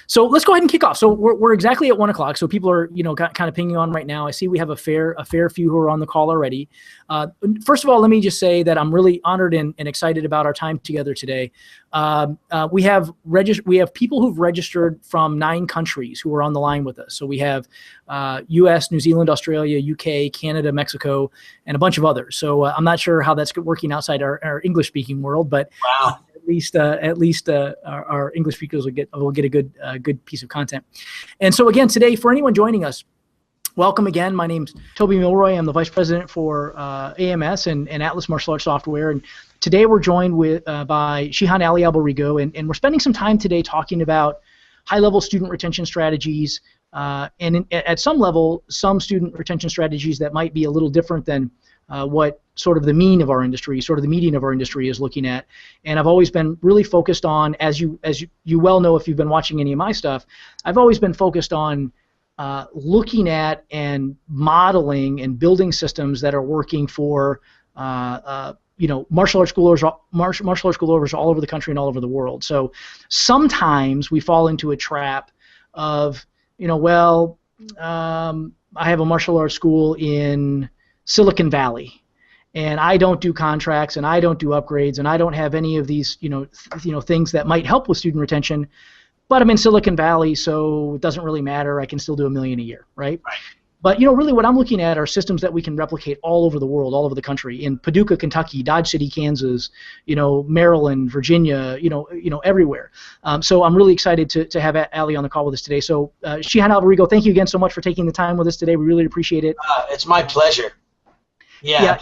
So let's go ahead and kick off. So we're exactly at 1 o'clock. So people are, kind of pinging on right now. I see we have a fair few who are on the call already. First of all, let me just say that I'm really honored and excited about our time together today. We have people who've registered from 9 countries who are on the line with us. So we have U.S., New Zealand, Australia, UK, Canada, Mexico, and a bunch of others. So I'm not sure how that's working outside our English-speaking world, but wow. At least our English speakers will get a good piece of content. And so again, today, for anyone joining us, welcome again. My name's Toby Milroy. I'm the Vice President for AMS and Atlas Martial Arts Software. And today we're joined by Shihan Ali Albarigo, and we're spending some time today talking about high-level student retention strategies, and at some level, some student retention strategies that might be a little different than what sort of the mean of our industry, sort of the median of our industry is looking at. And I've always been really focused on, as you well know if you've been watching any of my stuff, I've always been focused on looking at and modeling and building systems that are working for martial arts schoolers all over the country and all over the world. So sometimes we fall into a trap of, I have a martial arts school in Silicon Valley, and I don't do contracts, and I don't do upgrades, and I don't have any of these, things that might help with student retention, but I'm in Silicon Valley, so it doesn't really matter. I can still do $1 million a year, right? But really what I'm looking at are systems that we can replicate all over the world, all over the country, in Paducah, Kentucky, Dodge City, Kansas, Maryland, Virginia, everywhere. So I'm really excited to have Allie on the call with us today. So Shihan Albarigo, thank you again so much for taking the time with us today. We really appreciate it. It's my pleasure. Yeah.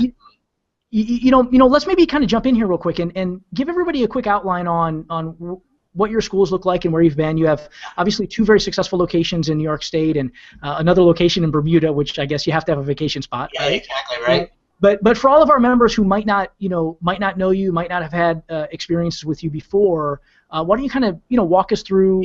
Let's maybe kind of jump in here real quick and give everybody a quick outline on what your schools look like and where you've been. You have obviously 2 very successful locations in New York State and another location in Bermuda, which I guess you have to have a vacation spot. Yeah, right? Exactly, right. But for all of our members who might not know you, might not have had experiences with you before, why don't you kind of walk us through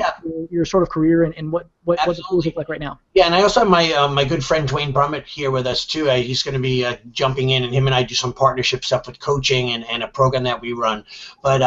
your sort of career and what the schools look like right now? Yeah, and I also have my good friend Dwayne Brummett here with us too. He's going to be jumping in, and him and I do some partnership stuff with coaching and a program that we run. But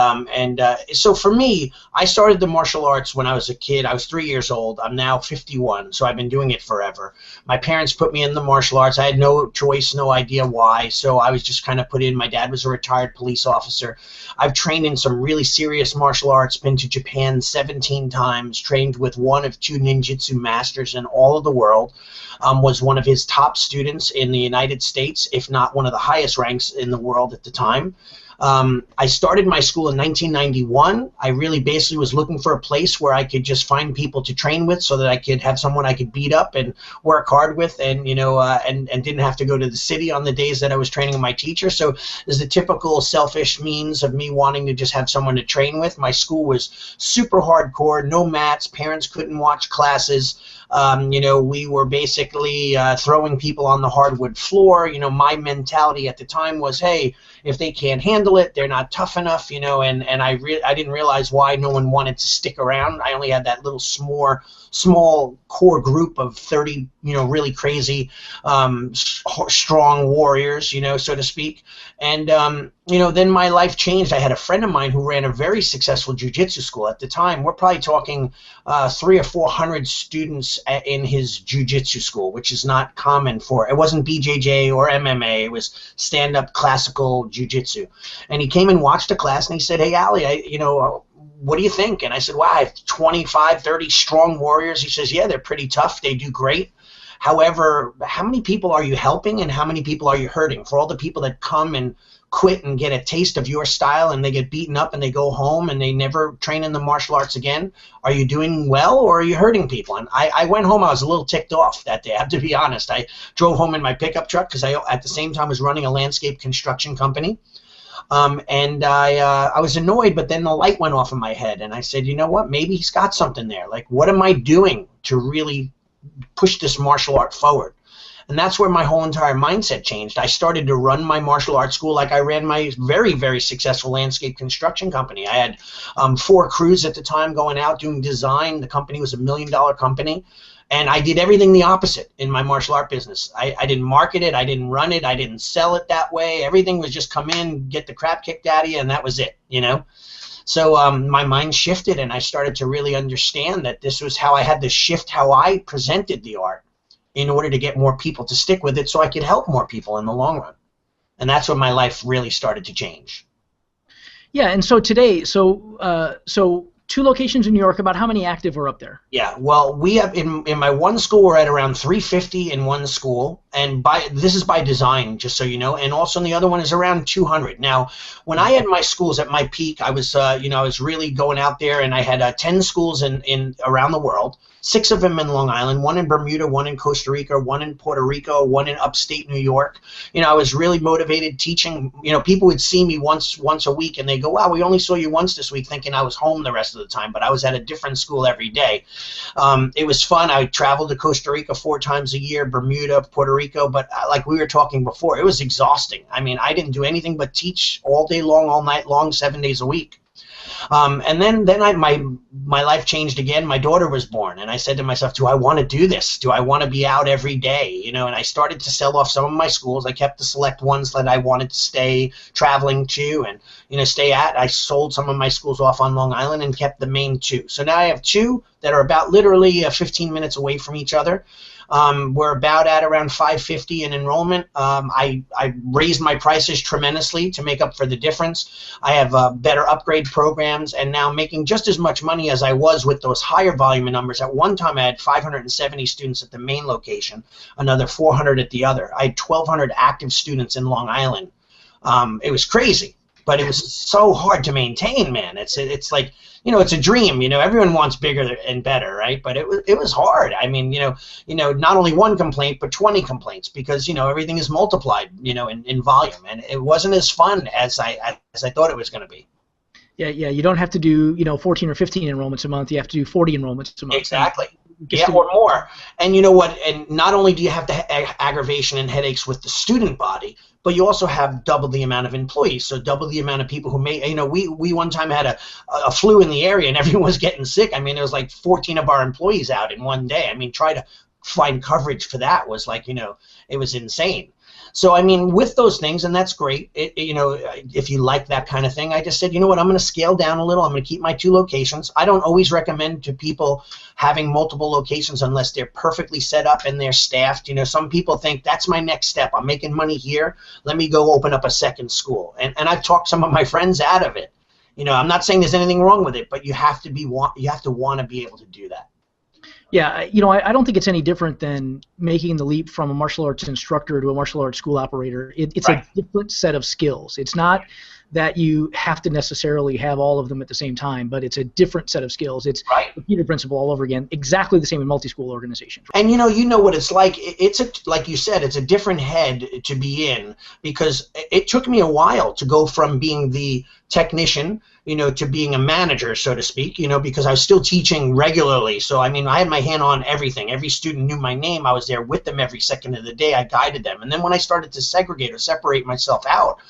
so for me, I started the martial arts when I was a kid. I was 3 years old. I'm now 51, so I've been doing it forever. My parents put me in the martial arts. I had no choice, no idea why, so I was just kind of put in. My dad was a retired police officer. I've trained in some really serious martial arts, been to Japan 17 times, trained with one of 2 ninjutsu masters in all of the world, was one of his top students in the United States, if not one of the highest ranks in the world at the time. I started my school in 1991. I really basically was looking for a place where I could just find people to train with so that I could have someone I could beat up and work hard with, and and didn't have to go to the city on the days that I was training with my teacher. So there's the typical selfish means of me wanting to just have someone to train with. My school was super hardcore, no mats, parents couldn't watch classes. We were basically throwing people on the hardwood floor. My mentality at the time was, hey, if they can't handle it, they're not tough enough, and I didn't realize why no one wanted to stick around. I only had that little small core group of 30, really crazy, strong warriors, so to speak. And, then my life changed. I had a friend of mine who ran a very successful jiu-jitsu school at the time. We're probably talking 300 or 400 students in his jiu-jitsu school, which is not common it wasn't BJJ or MMA. It was stand-up classical jiu-jitsu. And he came and watched a class, and he said, hey, Allie, what do you think? And I said, wow, I have 25, 30 strong warriors. He says, yeah, they're pretty tough. They do great. However, how many people are you helping and how many people are you hurting? For all the people that come and quit and get a taste of your style and they get beaten up and they go home and they never train in the martial arts again, are you doing well or are you hurting people? And I went home, I was a little ticked off that day, I have to be honest. I drove home in my pickup truck because I, at the same time, was running a landscape construction company. And I was annoyed, but then the light went off in my head and I said, you know what, maybe he's got something there. Like, what am I doing to really push this martial art forward? And that's where my whole entire mindset changed. I started to run my martial arts school like I ran my very, very successful landscape construction company. I had 4 crews at the time going out doing design. The company was $1 million company. And I did everything the opposite in my martial art business. I didn't market it. I didn't run it. I didn't sell it that way. Everything was just come in, get the crap kicked out of you, and that was it, So my mind shifted, and I started to really understand that this was how I had to shift how I presented the art in order to get more people to stick with it so I could help more people in the long run. And that's when my life really started to change. Yeah, and so today, so 2 locations in New York. About how many active are up there? Yeah, well, we have in my one school we're at around 350 in one school, and this is by design, just so you know. And also, the other one is around 200. Now, when I had my schools at my peak, I was I was really going out there, and I had 10 schools in around the world. 6 of them in Long Island, 1 in Bermuda, 1 in Costa Rica, 1 in Puerto Rico, 1 in upstate New York. I was really motivated teaching. People would see me once a week, and they go, "Wow, we only saw you once this week," thinking I was home the rest of the time, but I was at a different school every day. It was fun. I traveled to Costa Rica 4 times a year, Bermuda, Puerto Rico, but like we were talking before, it was exhausting. I mean, I didn't do anything but teach all day long, all night long, 7 days a week. And then my life changed again. My daughter was born, and I said to myself, do I want to do this? Do I want to be out every day? And I started to sell off some of my schools. I kept the select ones that I wanted to stay traveling to and stay at. I sold some of my schools off on Long Island and kept the main 2. So now I have 2 that are about literally 15 minutes away from each other. We're about at around 550 in enrollment. I raised my prices tremendously to make up for the difference. I have better upgrade programs, and now making just as much money as I was with those higher volume of numbers. At one time, I had 570 students at the main location, another 400 at the other. I had 1,200 active students in Long Island. It was crazy, but it was so hard to maintain, man. It's like, it's a dream. Everyone wants bigger and better, right? But it was hard. I mean, not only 1 complaint, but 20 complaints, because everything is multiplied, in volume, and it wasn't as fun as I thought it was going to be. Yeah, you don't have to do 14 or 15 enrollments a month. You have to do 40 enrollments a month. Exactly. Yeah, or more. And you know what? And not only do you have aggravation and headaches with the student body, but you also have double the amount of employees. So double the amount of people who may, we one time had a flu in the area and everyone was getting sick. I mean, there was like 14 of our employees out in one day. I mean, try to find coverage for that was like, it was insane. So, I mean, with those things, and that's great, if you like that kind of thing, I just said, you know what, I'm going to scale down a little. I'm going to keep my 2 locations. I don't always recommend to people having multiple locations unless they're perfectly set up and they're staffed. Some people think that's my next step. I'm making money here. Let me go open up a second school. And I've talked some of my friends out of it. I'm not saying there's anything wrong with it, but you have to want to be able to do that. Yeah, I don't think it's any different than making the leap from a martial arts instructor to a martial arts school operator. It's right. A different set of skills. It's not that you have to necessarily have all of them at the same time, but it's a different set of skills. It's right. The Peter principle all over again, exactly the same in multi-school organizations. And you know what it's like. Like you said, it's a different head to be in, because it took me a while to go from being the technician, to being a manager, so to speak, because I was still teaching regularly. So, I mean, I had my hand on everything. Every student knew my name. I was there with them every second of the day. I guided them. And then when I started to segregate or separate myself out,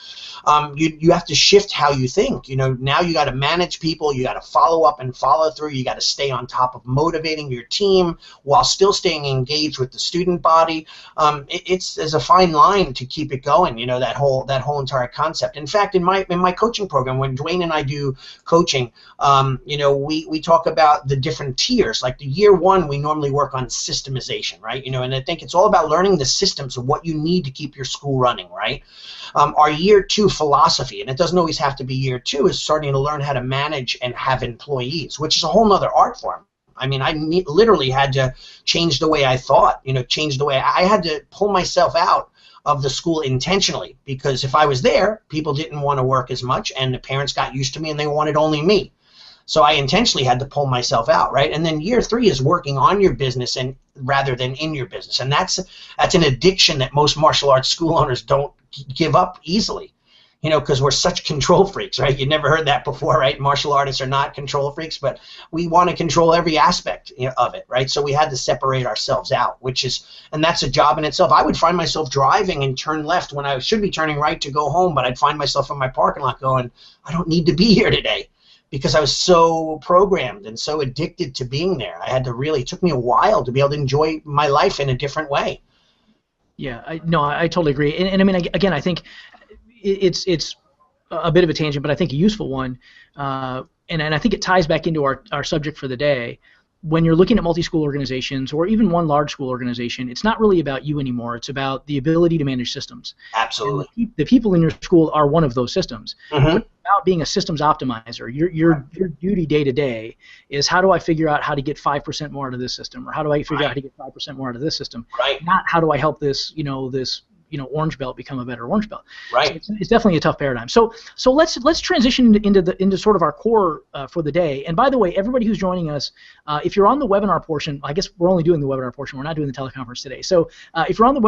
you have to shift how you think. Now you got to manage people. You got to follow up and follow through. You got to stay on top of motivating your team while still staying engaged with the student body. There's a fine line to keep it going. That whole entire concept. In fact, in my coaching program, when Dwayne and I do coaching, we talk about the different tiers. Like the year 1, we normally work on systemization, right? And I think it's all about learning the systems of what you need to keep your school running, right? Our year 2 philosophy, and it doesn't always have to be year 2, is starting to learn how to manage and have employees, which is a whole nother art form. I mean, I literally had to change the way I thought, change the way I had to pull myself out of the school intentionally, because if I was there, people didn't want to work as much, and the parents got used to me and they wanted only me. So I intentionally had to pull myself out, right? And then year 3 is working on your business and rather than in your business. And that's an addiction that most martial arts school owners don't give up easily, because we're such control freaks, right? You never heard that before, right? Martial artists are not control freaks, but we want to control every aspect of it, right? So we had to separate ourselves out, and that's a job in itself. I would find myself driving and turn left when I should be turning right to go home, but I'd find myself in my parking lot going, I don't need to be here today, because I was so programmed and so addicted to being there. It took me a while to be able to enjoy my life in a different way. Yeah, I totally agree. And I mean, again, I think it's a bit of a tangent, but I think a useful one, and I think it ties back into our subject for the day. When you're looking at multi-school organizations or even one large school organization, it's not really about you anymore. It's about the ability to manage systems. Absolutely. And the people in your school are one of those systems. Mm-hmm. It's about being a systems optimizer. Your duty day to day is, how do I figure out how to get 5% more out of this system, or how do I figure out how to get 5% more out of this system? Right. Not how do I help this orange belt become a better orange belt. Right. So it's definitely a tough paradigm. So let's transition into sort of our core for the day. And by the way, everybody who's joining us, if you're on the webinar portion, I guess we're only doing the webinar portion. We're not doing the teleconference today. So if you're on the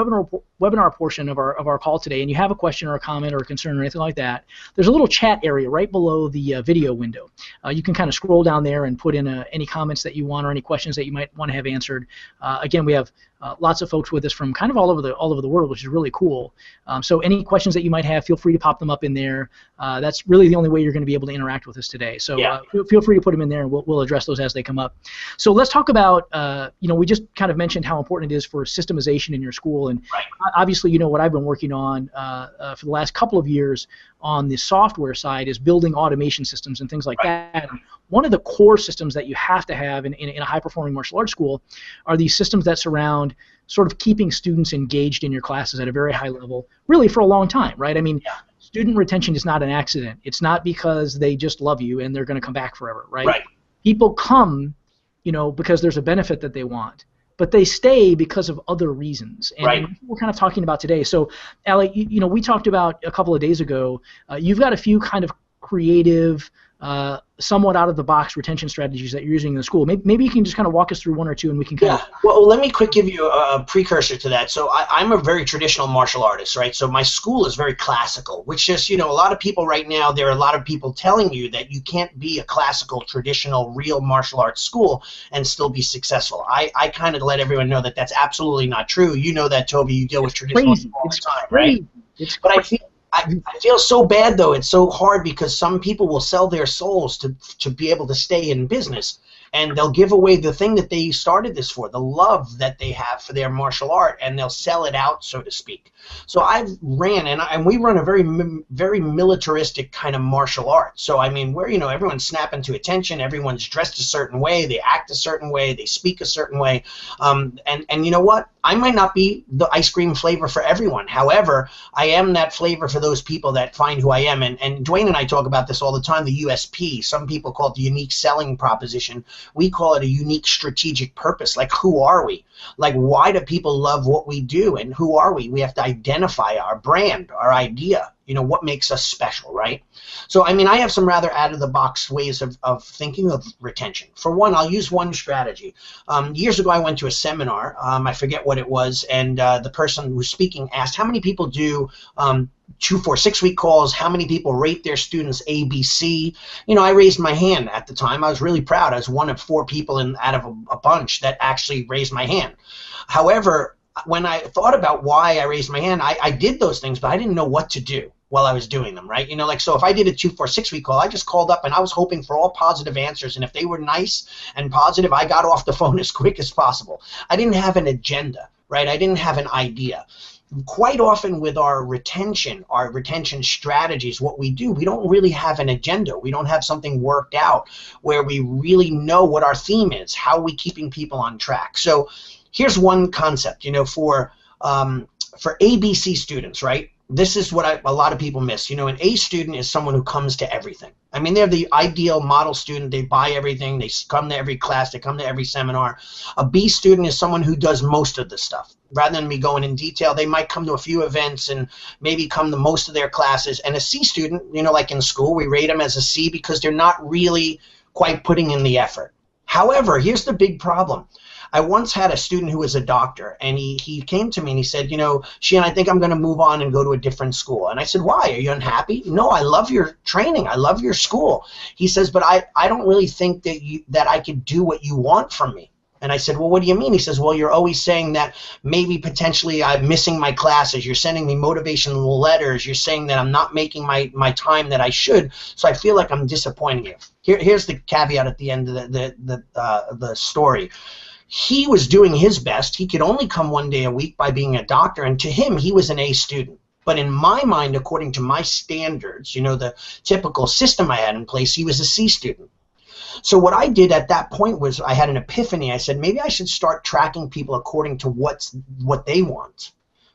webinar portion of our call today, and you have a question or a comment or a concern or anything like that, there's a little chat area right below the video window. You can kind of scroll down there and put in any comments that you want or any questions that you might want to have answered. Again, we have lots of folks with us from kind of all over the world, which is really cool. So any questions that you might have, feel free to pop them up in there. That's really the only way you're going to be able to interact with us today. So feel free to put them in there, and we'll address those as they come up. So let's talk about, we just kind of mentioned how important it is for systemization in your school. And obviously, what I've been working on for the last couple of years on the software side is building automation systems and things like that. And one of the core systems that you have to have in a high-performing martial arts school are these systems that surround sort of keeping students engaged in your classes at a very high level, really for a long time, right? I mean, student retention is not an accident. It's not because they just love you and they're going to come back forever, right? People come, because there's a benefit that they want, but they stay because of other reasons. And we're kind of talking about today. So, Allie, we talked about a couple of days ago, you've got a few kind of creative, somewhat out-of-the-box retention strategies that you're using in the school. Maybe you can just kind of walk us through one or two, and we can kind of... Well, let me quick give you a precursor to that. So I'm a very traditional martial artist, right? So my school is very classical, which is, a lot of people right now, there are a lot of people telling you that you can't be a classical, traditional, real martial arts school and still be successful. I kind of let everyone know that that's absolutely not true. You know that, Toby. You deal with traditional all the time, right? But I feel so bad, though. It's so hard because some people will sell their souls to be able to stay in business, and they'll give away the thing that they started this for, the love that they have for their martial art, and they'll sell it out, so to speak. So I've ran, and we run a very militaristic kind of martial art. So I mean, where everyone's snapping to attention, everyone's dressed a certain way, they act a certain way, they speak a certain way, and you know what? I might not be the ice cream flavor for everyone. However, I am that flavor for those people that find who I am. And Dwayne and I talk about this all the time, the USP. Some people call it the unique selling proposition. We call it a unique strategic purpose. Like, who are we? Like, why do people love what we do? And who are we? We have to identify our brand, our idea. What makes us special, right? So, I mean, I have some rather out-of-the-box ways of thinking of retention. For one, I'll use one strategy. Years ago, I went to a seminar. I forget what it was, and the person who was speaking asked, how many people do 2, 4, 6-week calls? How many people rate their students ABC? I raised my hand at the time. I was really proud. I was one of 4 people out of a bunch that actually raised my hand. However, when I thought about why I raised my hand, I did those things, but I didn't know what to do while I was doing them, right? So if I did a 2, 4, 6-week call, I just called up and I was hoping for all positive answers, and if they were nice and positive, I got off the phone as quick as possible. I didn't have an agenda, right? I didn't have an idea. Quite often with our retention strategies, what we do, we don't really have an agenda. We don't have something worked out where we really know what our theme is, how are we keeping people on track. So here's one concept, for ABC students, right? This is what a lot of people miss. An A student is someone who comes to everything. I mean, they're the ideal model student. They buy everything. They come to every class. They come to every seminar. A B student is someone who does most of the stuff. Rather than me going in detail, they might come to a few events and maybe come to most of their classes. And a C student, like in school, we rate them as a C because they're not really quite putting in the effort. However, here's the big problem. I once had a student who was a doctor, and he came to me and he said, Sheehan, I think I'm going to move on and go to a different school. And I said, why? Are you unhappy? No, I love your training. I love your school. He says, but I don't really think that I could do what you want from me. And I said, well, what do you mean? He says, well, you're always saying that maybe potentially I'm missing my classes. You're sending me motivational letters. You're saying that I'm not making my time that I should. So I feel like I'm disappointing you. Here's the caveat at the end of the story. He was doing his best. He could only come 1 day a week by being a doctor, and to him, he was an A student. But in my mind, according to my standards, you know, the typical system I had in place, he was a C student. So what I did at that point was I had an epiphany. I said, maybe I should start tracking people according to what they want,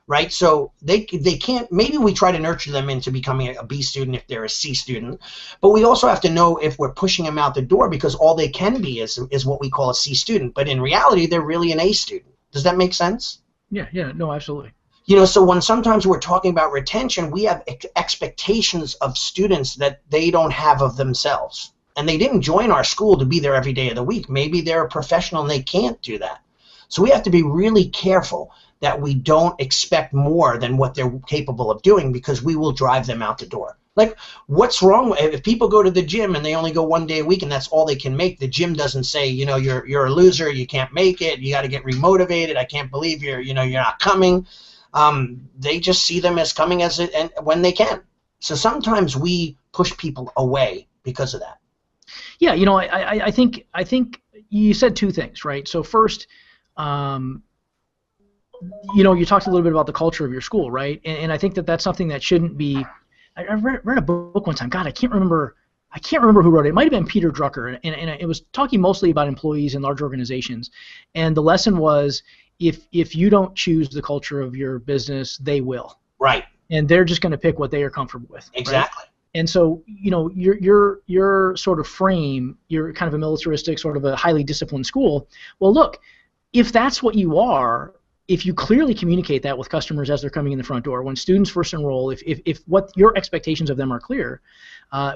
right? So they can't, maybe we try to nurture them into becoming a B student if they're a C student, but we also have to know if we're pushing them out the door, because all they can be is what we call a C student. But in reality, they're really an A student. Does that make sense? Yeah, yeah, no, absolutely. You know, so when sometimes we're talking about retention, we have expectations of students that they don't have of themselves. And they didn't join our school to be there every day of the week. Maybe they're a professional and they can't do that. So we have to be really careful that we don't expect more than what they're capable of doing, because we will drive them out the door. Like, what's wrong if people go to the gym and they only go 1 day a week and that's all they can make? The gym doesn't say, you know, you're a loser, you can't make it, you got to get remotivated, I can't believe you're not coming. They just see them as coming as it and when they can. So sometimes we push people away because of that. Yeah, you know, I think you said two things, right? So first, you know, you talked a little bit about the culture of your school, right? And I think that's something that shouldn't be. I read a book one time. God, I can't remember who wrote it. It might have been Peter Drucker, and it was talking mostly about employees in large organizations. And the lesson was, if you don't choose the culture of your business, they will. Right. And they're just going to pick what they are comfortable with. Exactly. Right? And so, you know, your sort of frame, you're kind of a militaristic, sort of a highly disciplined school. Well, look, if that's what you are, if you clearly communicate that with customers as they're coming in the front door, when students first enroll, if what your expectations of them are clear,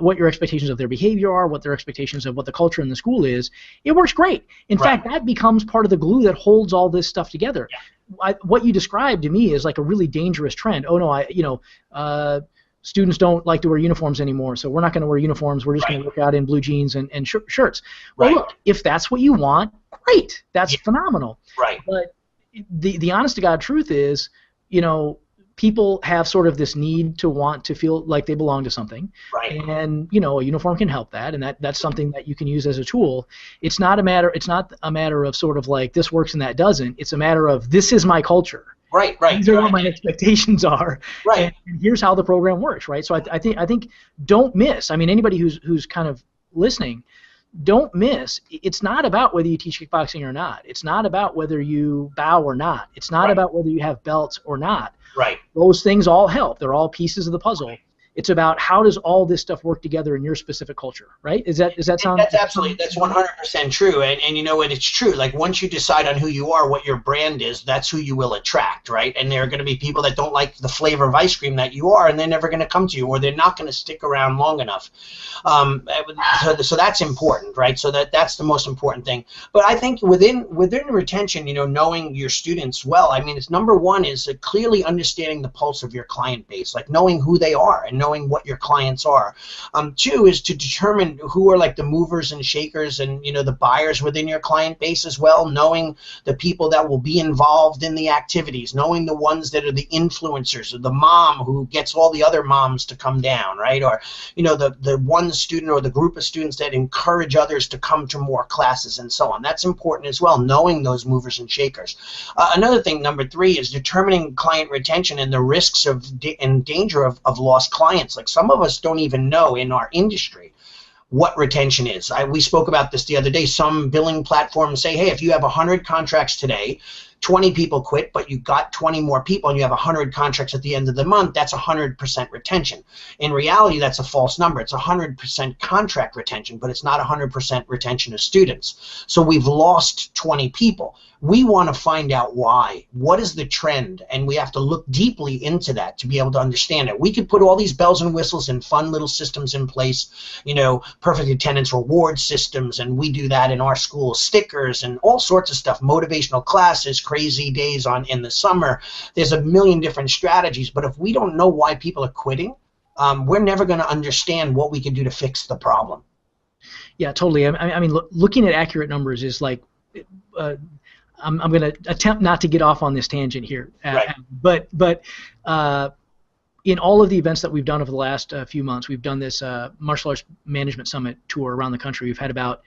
what your expectations of their behavior are, what their expectations of what the culture in the school is, it works great. In fact, that becomes part of the glue that holds all this stuff together. Yeah. What you described to me is like a really dangerous trend. Oh no, students don't like to wear uniforms anymore, so we're not going to wear uniforms. We're just going to work out in blue jeans and shirts. Well, look, if that's what you want, great. That's phenomenal. Right. But the honest to God truth is, you know, people have sort of this need to want to feel like they belong to something. Right. And, you know, a uniform can help that, and that's something that you can use as a tool. It's not a matter of sort of like this works and that doesn't. It's a matter of this is my culture. Right. These are what my expectations are. Right. And here's how the program works, right? So I think don't miss. I mean, anybody who's kind of listening, don't miss. It's not about whether you teach kickboxing or not. It's not about whether you bow or not. It's not about whether you have belts or not. Right. Those things all help. They're all pieces of the puzzle. It's about how does all this stuff work together in your specific culture, right? Does that sound? That's absolutely, that's 100% true. And you know what, it's true. Like once you decide on who you are, what your brand is, that's who you will attract, right? And there are going to be people that don't like the flavor of ice cream that you are, and they're never going to come to you, or they're not going to stick around long enough. So that's important, right? So that's the most important thing. But I think within retention, you know, knowing your students well, I mean, it's number one is clearly understanding the pulse of your client base, like knowing who they are and knowing what your clients are. Two is to determine who are like the movers and shakers and, you know, the buyers within your client base as well, knowing the people that will be involved in the activities, knowing the ones that are the influencers, or the mom who gets all the other moms to come down, right? Or, you know, the one student or the group of students that encourage others to come to more classes and so on. That's important as well, knowing those movers and shakers. Another thing, number three, is determining client retention and the risks of and danger of lost clients. Like some of us don't even know in our industry what retention is. We spoke about this the other day. Some billing platforms say, hey, if you have 100 contracts today, 20 people quit, but you got 20 more people and you have 100 contracts at the end of the month, that's 100% retention. In reality, that's a false number. It's 100% contract retention, but it's not 100% retention of students. So we've lost 20 people. We want to find out why. What is the trend? And we have to look deeply into that to be able to understand it. We could put all these bells and whistles and fun little systems in place, you know, perfect attendance reward systems, and we do that in our school, stickers and all sorts of stuff, motivational classes, crazy days in the summer. There's a million different strategies, but if we don't know why people are quitting, we're never going to understand what we can do to fix the problem. Yeah, totally. I mean, looking at accurate numbers is like, I'm going to attempt not to get off on this tangent here, but in all of the events that we've done over the last few months, we've done this martial arts management summit tour around the country. We've had about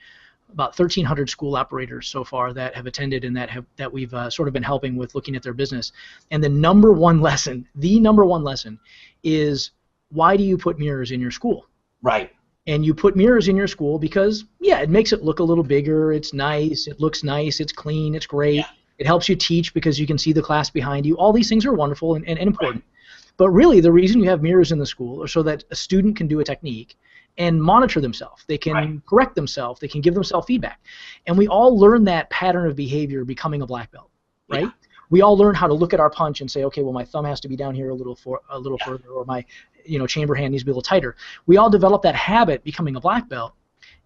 about 1,300 school operators so far that have attended and that we've sort of been helping with looking at their business. And the number one lesson is, why do you put mirrors in your school? Right. And you put mirrors in your school because, yeah, it makes it look a little bigger. It's nice. It looks nice. It's clean. It's great. Yeah. It helps you teach because you can see the class behind you. All these things are wonderful and important. Right. But really, the reason you have mirrors in the school is so that a student can do a technique and monitor themselves. They can correct themselves. They can give themselves feedback. And we all learn that pattern of behavior becoming a black belt, right? Yeah. We all learn how to look at our punch and say, okay, well, my thumb has to be down here a little further, or my chamber hand needs to be a little tighter. We all develop that habit becoming a black belt.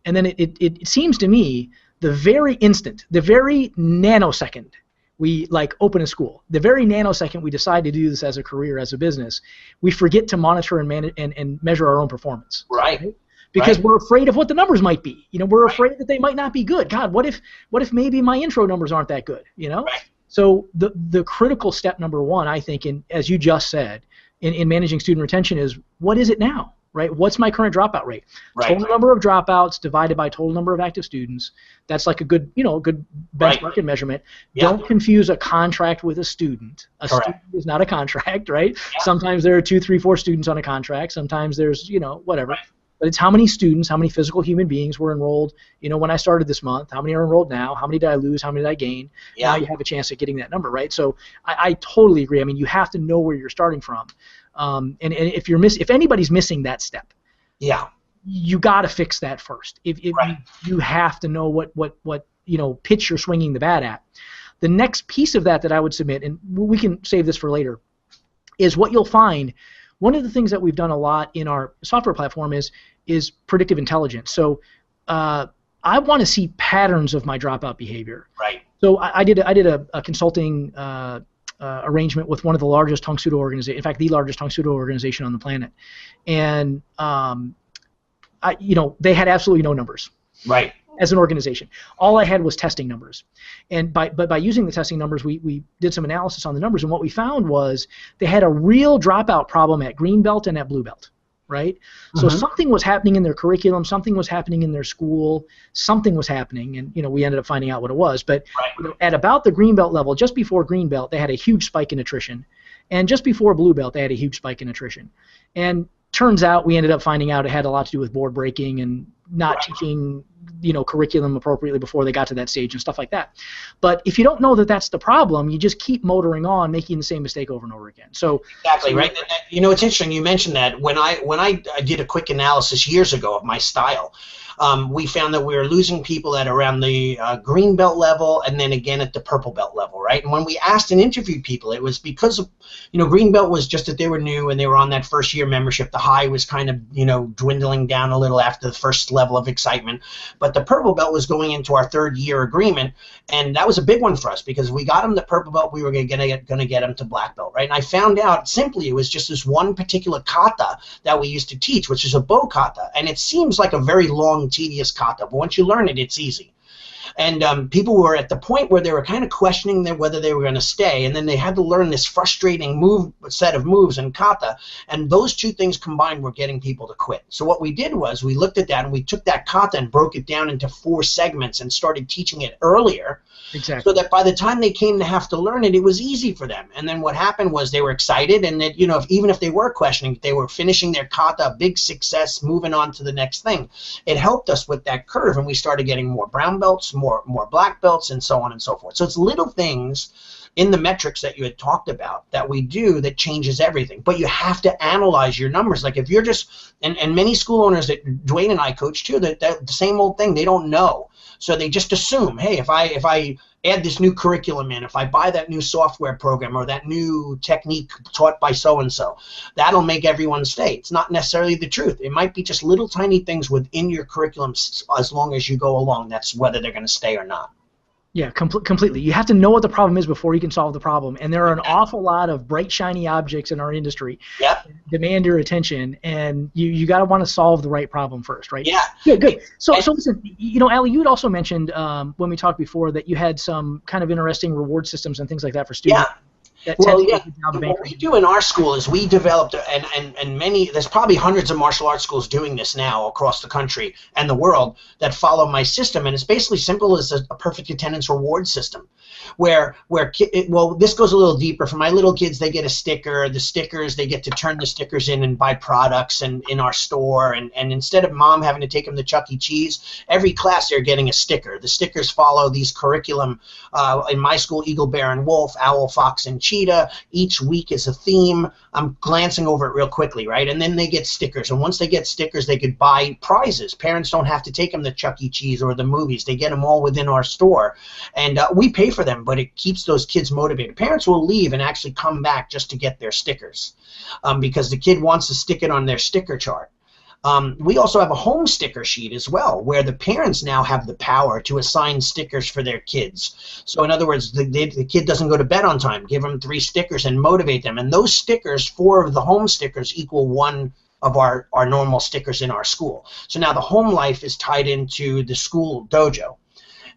And then it seems to me the very instant, the very nanosecond we open a school, the very nanosecond we decide to do this as a career, as a business, we forget to monitor and manage and measure our own performance. Right. Because we're afraid of what the numbers might be. We're afraid that they might not be good. God, what if maybe my intro numbers aren't that good? Right. So the critical step number one, I think, as you just said, in managing student retention is, what is it now? Right? What's my current dropout rate? Right. Total number of dropouts divided by total number of active students. That's like a good, good benchmark and measurement. Yeah. Don't confuse a contract with a student. A student is not a contract, right? Yeah. Sometimes there are 2, 3, 4 students on a contract. Sometimes there's, whatever. Right. But it's how many students, how many physical human beings were enrolled, when I started this month, how many are enrolled now, how many did I lose, how many did I gain? Yeah. Now you have a chance at getting that number, right? So I totally agree. I mean, you have to know where you're starting from. And if anybody's missing that step, you got to fix that first. You have to know what pitch you're swinging the bat at. The next piece of that I would submit, and we can save this for later, is what you'll find. One of the things that we've done a lot in our software platform is predictive intelligence. So I want to see patterns of my dropout behavior. Right. So I did a consulting arrangement with one of the largest Hung Sudo organizations, in fact, the largest Hung Sudo organization on the planet, and they had absolutely no numbers. Right. As an organization, all I had was testing numbers, and by using the testing numbers, we did some analysis on the numbers, and what we found was they had a real dropout problem at green belt and at blue belt. Right? Mm-hmm. So something was happening in their curriculum, something was happening in their school, something was happening, and we ended up finding out what it was. But at about the green belt level, just before green belt, they had a huge spike in attrition, and just before blue belt, they had a huge spike in attrition. And turns out we ended up finding out it had a lot to do with board breaking and not teaching curriculum appropriately before they got to that stage and stuff like that. But if you don't know that that's the problem, you just keep motoring on, making the same mistake over and over again. So exactly right. It's interesting you mentioned that. When I did a quick analysis years ago of my style, we found that we were losing people at around the green belt level and then again at the purple belt level, right? And when we asked and interviewed people, it was because of, green belt was just that they were new and they were on that first year membership. The high was kind of, dwindling down a little after the first level of excitement. But the purple belt was going into our 3rd year agreement, and that was a big one for us because we got them to purple belt, we were going to get them to black belt, right? And I found out simply it was just this one particular kata that we used to teach, which is a bow kata, and it seems like a very long, tedious kata, but once you learn it, it's easy. And people were at the point where they were kind of questioning whether they were going to stay, and then they had to learn this frustrating set of moves in kata, and those two things combined were getting people to quit. So what we did was we looked at that and we took that kata and broke it down into 4 segments and started teaching it earlier. Exactly. So that by the time they came to have to learn it, it was easy for them. And then what happened was they were excited, and that even if they were questioning, they were finishing their kata, big success, moving on to the next thing. It helped us with that curve, and we started getting more brown belts, more black belts, and so on and so forth. So it's little things in the metrics that you had talked about that we do that changes everything. But you have to analyze your numbers. Like if you're just, and many school owners that Dwayne and I coach too, that the same old thing, they don't know. So they just assume, hey, if I add this new curriculum in, if I buy that new software program or that new technique taught by so-and-so, that'll make everyone stay. It's not necessarily the truth. It might be just little tiny things within your curriculum as long as you go along. That's whether they're going to stay or not. Yeah, completely. You have to know what the problem is before you can solve the problem. And there are an awful lot of bright, shiny objects in our industry that demand your attention, and you got to want to solve the right problem first, right? Yeah. Good. So listen, Allie, you had also mentioned when we talked before that you had some kind of interesting reward systems and things like that for students. that tend Well, to do yeah. a good job of What we anchoring. do in our school is we developed, and many, there's probably hundreds of martial arts schools doing this now across the country and the world that follow my system, and it's basically simple as a perfect attendance reward system, well, this goes a little deeper. For my little kids, they get a sticker. The stickers, they get to turn the stickers in and buy products and in our store, and instead of mom having to take them to Chuck E. Cheese, every class they're getting a sticker. The stickers follow these curriculum. In my school, Eagle, Bear, and Wolf, Owl, Fox, and Cheetah. Each week is a theme. I'm glancing over it real quickly, right? And then they get stickers. And once they get stickers, they could buy prizes. Parents don't have to take them to Chuck E. Cheese or the movies. They get them all within our store. And we pay for them, but it keeps those kids motivated. Parents will leave and actually come back just to get their stickers because the kid wants to stick it on their sticker chart. We also have a home sticker sheet as well, where the parents now have the power to assign stickers for their kids. So in other words, the kid doesn't go to bed on time. Give them 3 stickers and motivate them. And those stickers, 4 of the home stickers, equal 1 of our normal stickers in our school. So now the home life is tied into the school dojo.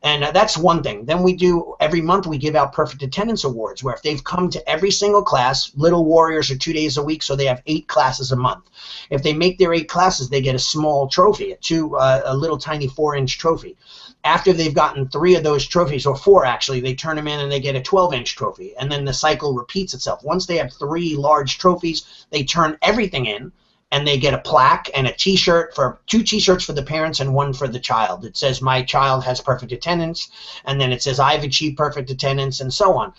And that's one thing. Then we do, every month we give out perfect attendance awards, where if they've come to every single class, Little Warriors are 2 days a week, so they have 8 classes a month. If they make their 8 classes, they get a small trophy, a little tiny 4-inch trophy. After they've gotten 3 of those trophies, or 4 actually, they turn them in and they get a 12-inch trophy. And then the cycle repeats itself. Once they have 3 large trophies, they turn everything in, and they get a plaque and a T-shirt, for 2 T-shirts for the parents and 1 for the child. It says, my child has perfect attendance, and then it says, I've achieved perfect attendance, and so on.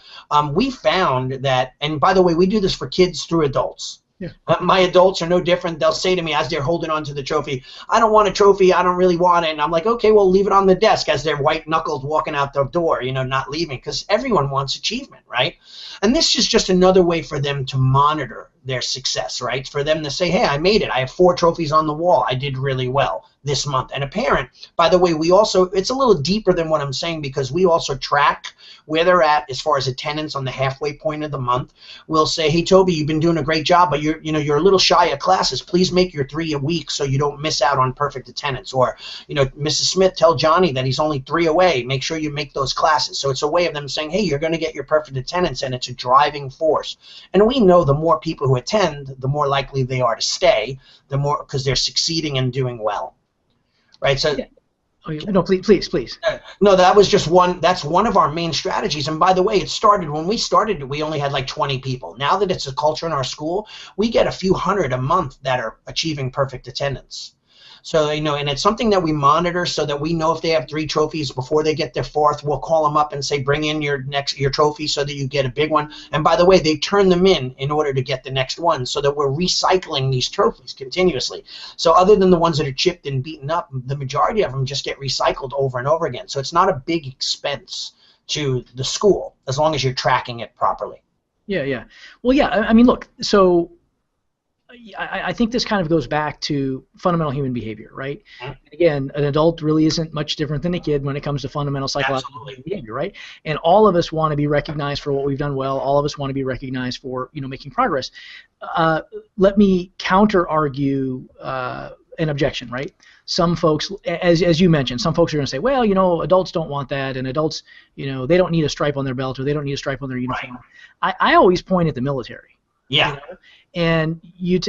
We found that, and by the way, we do this for kids through adults. Yeah. My adults are no different. They'll say to me as they're holding on to the trophy, I don't want a trophy, I don't really want it. And I'm like, okay, well, leave it on the desk, as they're white-knuckled walking out the door, not leaving, because everyone wants achievement, right? And this is just another way for them to monitor their success, right? For them to say, hey, I made it. I have 4 trophies on the wall. I did really well this month. And a parent, by the way, we also, it's a little deeper than what I'm saying, because we also track where they're at as far as attendance on the halfway point of the month. We'll say, hey, Toby, you've been doing a great job, but you're a little shy of classes. Please make your 3 a week so you don't miss out on perfect attendance. Or, Mrs. Smith, tell Johnny that he's only 3 away. Make sure you make those classes. So it's a way of them saying, hey, you're going to get your perfect attendance, and it's a driving force. And we know the more people who attend, the more likely they are to stay, the more, because they're succeeding and doing well. Right, so yeah. Oh, yeah. No, please. No, that was just one. That's one of our main strategies. And by the way, it started when we started. We only had like 20 people. Now that it's a culture in our school, we get a few hundred a month that are achieving perfect attendance. So and it's something that we monitor so that we know if they have 3 trophies before they get their 4th. We'll call them up and say, bring in your trophy so that you get a big one. And by the way, they turn them in order to get the next one, so that we're recycling these trophies continuously. So other than the ones that are chipped and beaten up, the majority of them just get recycled over and over again. So it's not a big expense to the school as long as you're tracking it properly. Yeah. Well, yeah. I mean, look. So I think this kind of goes back to fundamental human behavior, right? Mm-hmm. Again, an adult really isn't much different than a kid when it comes to fundamental psychological behavior, right? And all of us want to be recognized for what we've done well. All of us want to be recognized for making progress. Let me counter-argue an objection, right? Some folks, as you mentioned, some folks are going to say, well, adults don't want that, and adults, they don't need a stripe on their belt, or they don't need a stripe on their uniform. Right. I always point at the military. Yeah. And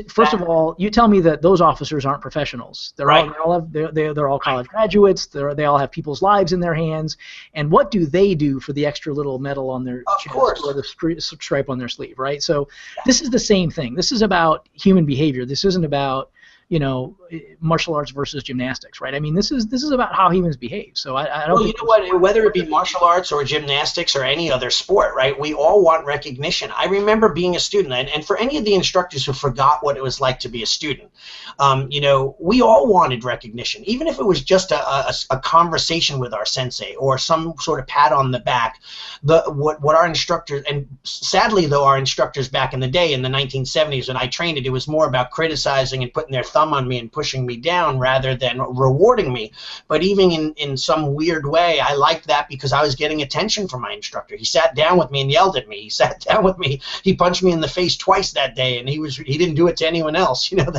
first of all, you tell me that those officers aren't professionals. They're all college graduates. They all have people's lives in their hands. And what do they do for the extra little medal on their chest or the stripe on their sleeve, right? So this is the same thing. This is about human behavior. This isn't about martial arts versus gymnastics, right? I mean, this is about how humans behave. So I don't. Well, you know what? Whether it be martial arts or gymnastics or any other sport, right? We all want recognition. I remember being a student, and for any of the instructors who forgot what it was like to be a student, we all wanted recognition, even if it was just a conversation with our sensei or some sort of pat on the back. What our instructors, and sadly though, our instructors back in the day in the 1970s when I trained it was more about criticizing and putting their thumb thumb on me and pushing me down rather than rewarding me. But even in some weird way, I liked that because I was getting attention from my instructor. He sat down with me and yelled at me. He sat down with me. He punched me in the face twice that day, and he didn't do it to anyone else. You know,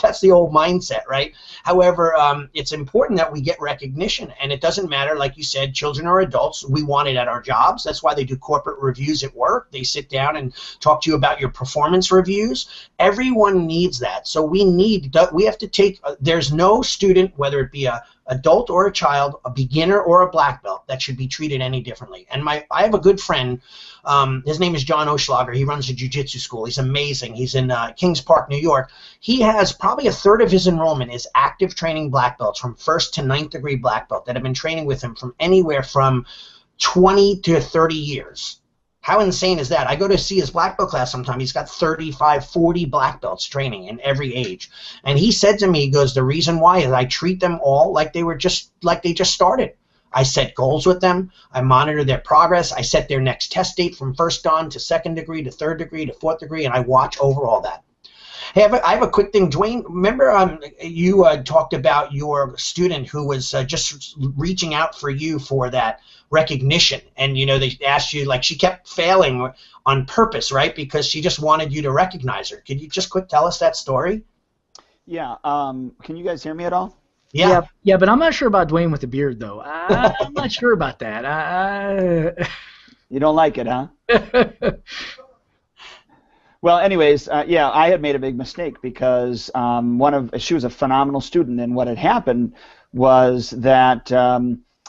that's the old mindset, right? However, it's important that we get recognition, and it doesn't matter, like you said, children or adults. We want it at our jobs. That's why they do corporate reviews at work. They sit down and talk to you about your performance reviews. Everyone needs that. So we have to take, there's no student, whether it be a adult or a child, a beginner or a black belt, that should be treated any differently. And I have a good friend, his name is John Oschlager. He runs a jiu-jitsu school. He's amazing. He's in Kings Park, New York. He has probably a third of his enrollment is active training black belts from 1st to 9th degree black belt that have been training with him from anywhere from 20 to 30 years. How insane is that? I go to see his black belt class sometime. He's got 35, 40 black belts training in every age. And he said to me, he goes, the reason why is I treat them all like they just started. I set goals with them. I monitor their progress. I set their next test date from 1st dan to 2nd degree to 3rd degree to 4th degree, and I watch over all that. Hey, I have a quick thing, Dwayne. Remember you talked about your student who was just reaching out for you for that recognition, and you know they asked you, like, she kept failing on purpose, right? Because she just wanted you to recognize her. Could you just quick tell us that story? Yeah. Can you guys hear me at all? Yeah, but I'm not sure about Dwayne with the beard, though. I'm not sure about that. You don't like it, huh? Well, anyways, yeah, I had made a big mistake because she was a phenomenal student, and what had happened was that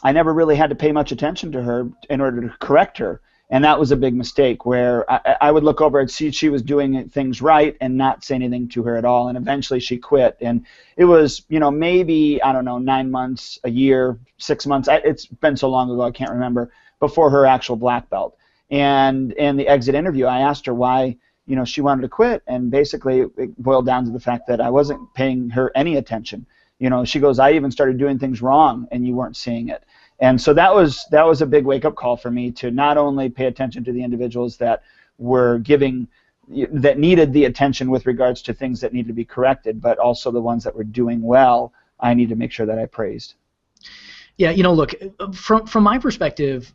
I never really had to pay much attention to her in order to correct her, and that was a big mistake where I would look over and see she was doing things right and not say anything to her at all, and eventually she quit, and it was, you know, maybe, I don't know, 9 months, a year, 6 months, it's been so long ago I can't remember, before her actual black belt. And in the exit interview, I asked her why, you know, she wanted to quit, and basically it boiled down to the fact that I wasn't paying her any attention. You know, she goes, I even started doing things wrong, and you weren't seeing it. And so that was a big wake-up call for me to not only pay attention to the individuals that were that needed the attention with regards to things that needed to be corrected, but also the ones that were doing well, I need to make sure that I praised. Yeah, you know, look, from my perspective,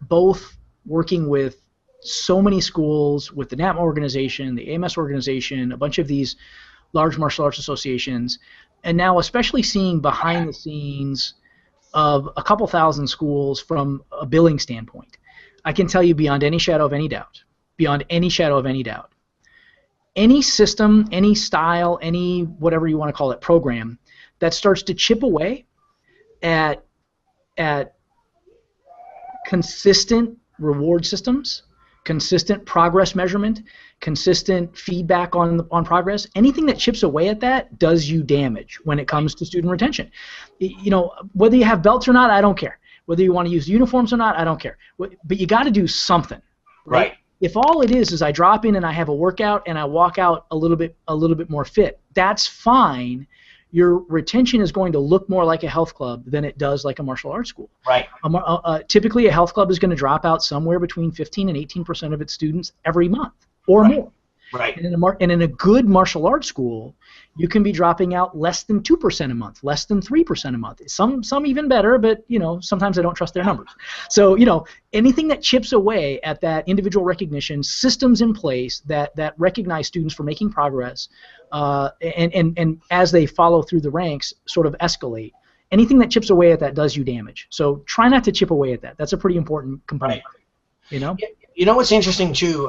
both working with so many schools, with the NAPMA organization, the AMS organization, a bunch of these large martial arts associations, and now especially seeing behind the scenes of a couple thousand schools from a billing standpoint, I can tell you beyond any shadow of any doubt, any system, any style, any whatever you want to call it, program that starts to chip away at consistent reward systems, consistent progress measurement, consistent feedback on progress, anything that chips away at that does you damage when it comes to student retention. You know, whether you have belts or not, I don't care. Whether you want to use uniforms or not, I don't care. But you got to do something. Right. If all it is I drop in and I have a workout and I walk out a little bit more fit, that's fine. Your retention is going to look more like a health club than it does like a martial arts school. Right. Typically, a health club is going to drop out somewhere between 15 and 18% of its students every month or more. Right. And in a good martial arts school, you can be dropping out less than 2% a month, less than 3% a month. Some even better, but you know, sometimes I don't trust their numbers. So, you know, anything that chips away at that individual recognition, systems in place that recognize students for making progress, and as they follow through the ranks, sort of escalate. Anything that chips away at that does you damage. So try not to chip away at that. That's a pretty important component. Right. You know? You know what's interesting too,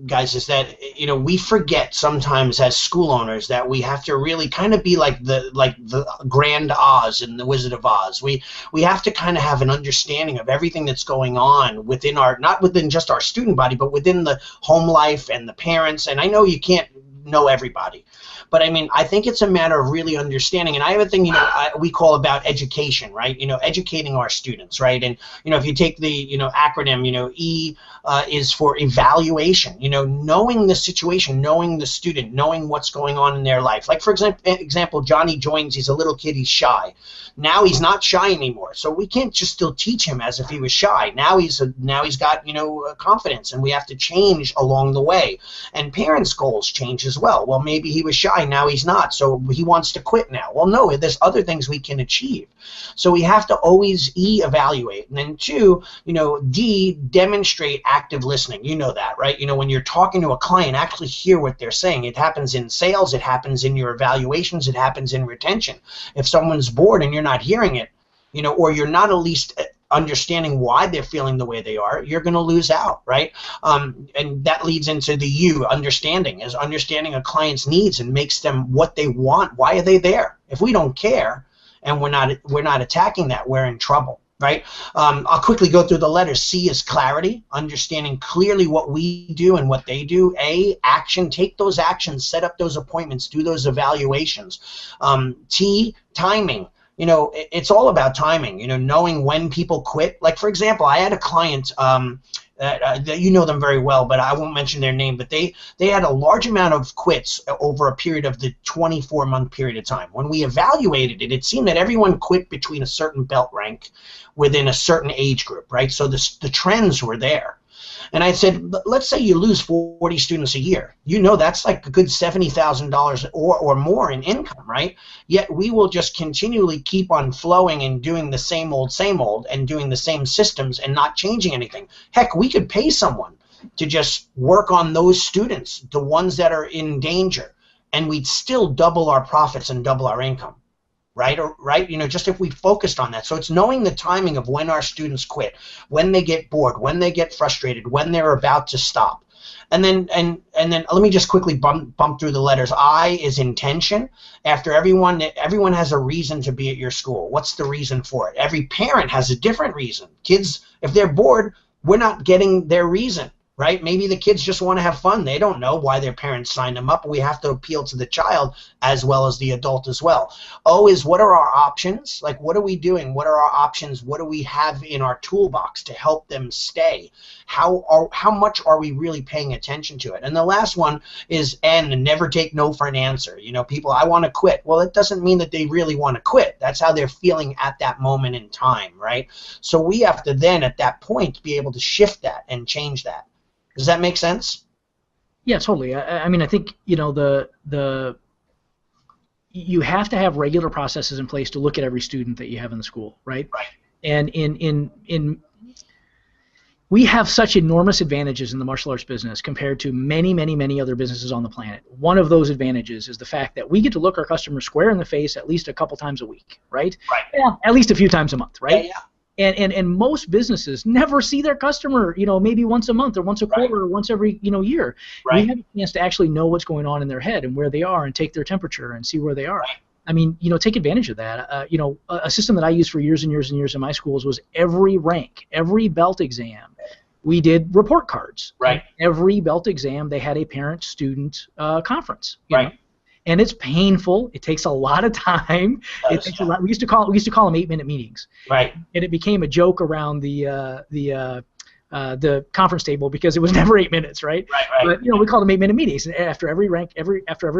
guys, is that, you know, we forget sometimes as school owners that we have to really kind of be like the Grand Oz in the Wizard of Oz. We have to kind of have an understanding of everything that's going on within not within just our student body, but within the home life and the parents. And I know you can't know everybody, but I mean, I think it's a matter of really understanding. And I have a thing, you know, we call about education, right? You know, educating our students, right? And you know, if you take the, you know, acronym, you know, E is for evaluation. You know, knowing the situation, knowing the student, knowing what's going on in their life. Like for example, Johnny joins. He's a little kid. He's shy. Now he's not shy anymore. So we can't just still teach him as if he was shy. Now he's got, you know, confidence, and we have to change along the way. And parents' goals change as well. Well, maybe he was shy, now he's not, so he wants to quit now. Well, no, there's other things we can achieve. So we have to always evaluate. And then 2, D, demonstrate active listening. You know that, right? When you're talking to a client, actually hear what they're saying. It happens in sales, it happens in your evaluations, it happens in retention. If someone's bored and you're not hearing it, or you're not at least understanding why they're feeling the way they are, you're going to lose out, right? And that leads into the U, understanding a client's needs and makes them what they want. Why are they there? If we don't care and we're not attacking that, we're in trouble, right? I'll quickly go through the letters. C is clarity, understanding clearly what we do and what they do. A, action, take those actions, set up those appointments, do those evaluations. T, timing. It's all about timing, knowing when people quit. Like, for example, I had a client that you know them very well, but I won't mention their name, but they had a large amount of quits over a period of the 24-month period of time. When we evaluated it, it seemed that everyone quit between a certain belt rank within a certain age group, right? So the trends were there. And I said, let's say you lose 40 students a year. That's like a good $70,000 or more in income, right? Yet we will just continually keep on flowing and doing the same old, and doing the same systems and not changing anything. Heck, we could pay someone to just work on those students, the ones that are in danger, and we'd still double our profits and double our income. Right? Just if we focused on that. So it's knowing the timing of when our students quit, when they get bored, when they get frustrated, when they're about to stop. And then let me just quickly bump through the letters. I is intention. After everyone has a reason to be at your school. What's the reason for it? Every parent has a different reason. Kids, if they're bored, we're not getting their reason. Right? Maybe the kids just want to have fun. They don't know why their parents signed them up. We have to appeal to the child as well as the adult as well. O is, what are our options? Like, what are we doing? What are our options? What do we have in our toolbox to help them stay? How much are we really paying attention to it? And the last one is N, never take no for an answer. People, I want to quit. Well, it doesn't mean that they really want to quit. That's how they're feeling at that moment in time, right? So we have to then, at that point, be able to shift that and change that. Does that make sense? Yeah, totally. I mean, I think you have to have regular processes in place to look at every student that you have in the school, right? Right. And we have such enormous advantages in the martial arts business compared to many, many, many other businesses on the planet. One of those advantages is the fact that we get to look our customers square in the face at least a couple times a week, right? Right. Yeah, at least a few times a month, right? Yeah. And most businesses never see their customer, maybe once a month or once a quarter or once every, year. Right. We have a chance to actually know what's going on in their head and where they are and take their temperature and see where they are. Right. I mean, take advantage of that. A system that I used for years and years and years in my schools was every rank, every belt exam, we did report cards. Right. And every belt exam, they had a parent-student conference. Right. Know? And it's painful. It takes a lot of time. It takes a lot. We used to call them 8-minute meetings. Right. And it became a joke around the conference table because it was never 8 minutes, right? Right. But we called them 8-minute meetings. And after every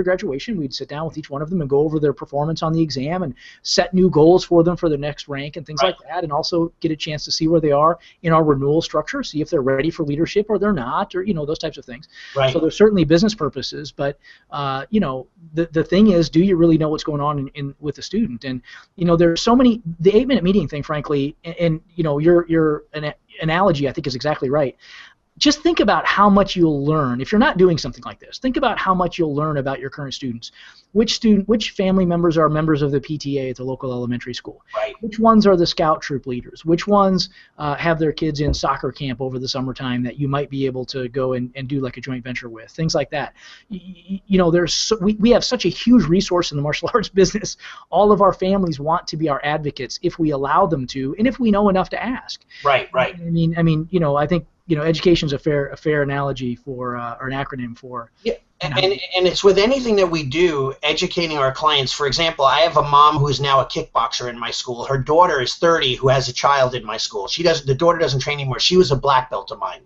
graduation, we'd sit down with each one of them and go over their performance on the exam and set new goals for them for their next rank and things like that, and also get a chance to see where they are in our renewal structure, see if they're ready for leadership or they're not, or those types of things. Right. So there's certainly business purposes, but the thing is, do you really know what's going on with the student? And there's so many. The 8-minute meeting thing, frankly, and your analogy, I think, is exactly right. Just think about how much you'll learn if you're not doing something like this. Think about how much you'll learn about your current students. Which family members are members of the PTA at the local elementary school? Right. Which ones are the scout troop leaders? Which ones have their kids in soccer camp over the summertime that you might be able to go and do like a joint venture with? Things like that. We have such a huge resource in the martial arts business. All of our families want to be our advocates if we allow them to, and if we know enough to ask. Right. I mean, I think education is a fair analogy for or an acronym for. Yeah, and it's with anything that we do, educating our clients. For example, I have a mom who's now a kickboxer in my school. Her daughter is 30, who has a child in my school. The daughter doesn't train anymore. She was a black belt of mine.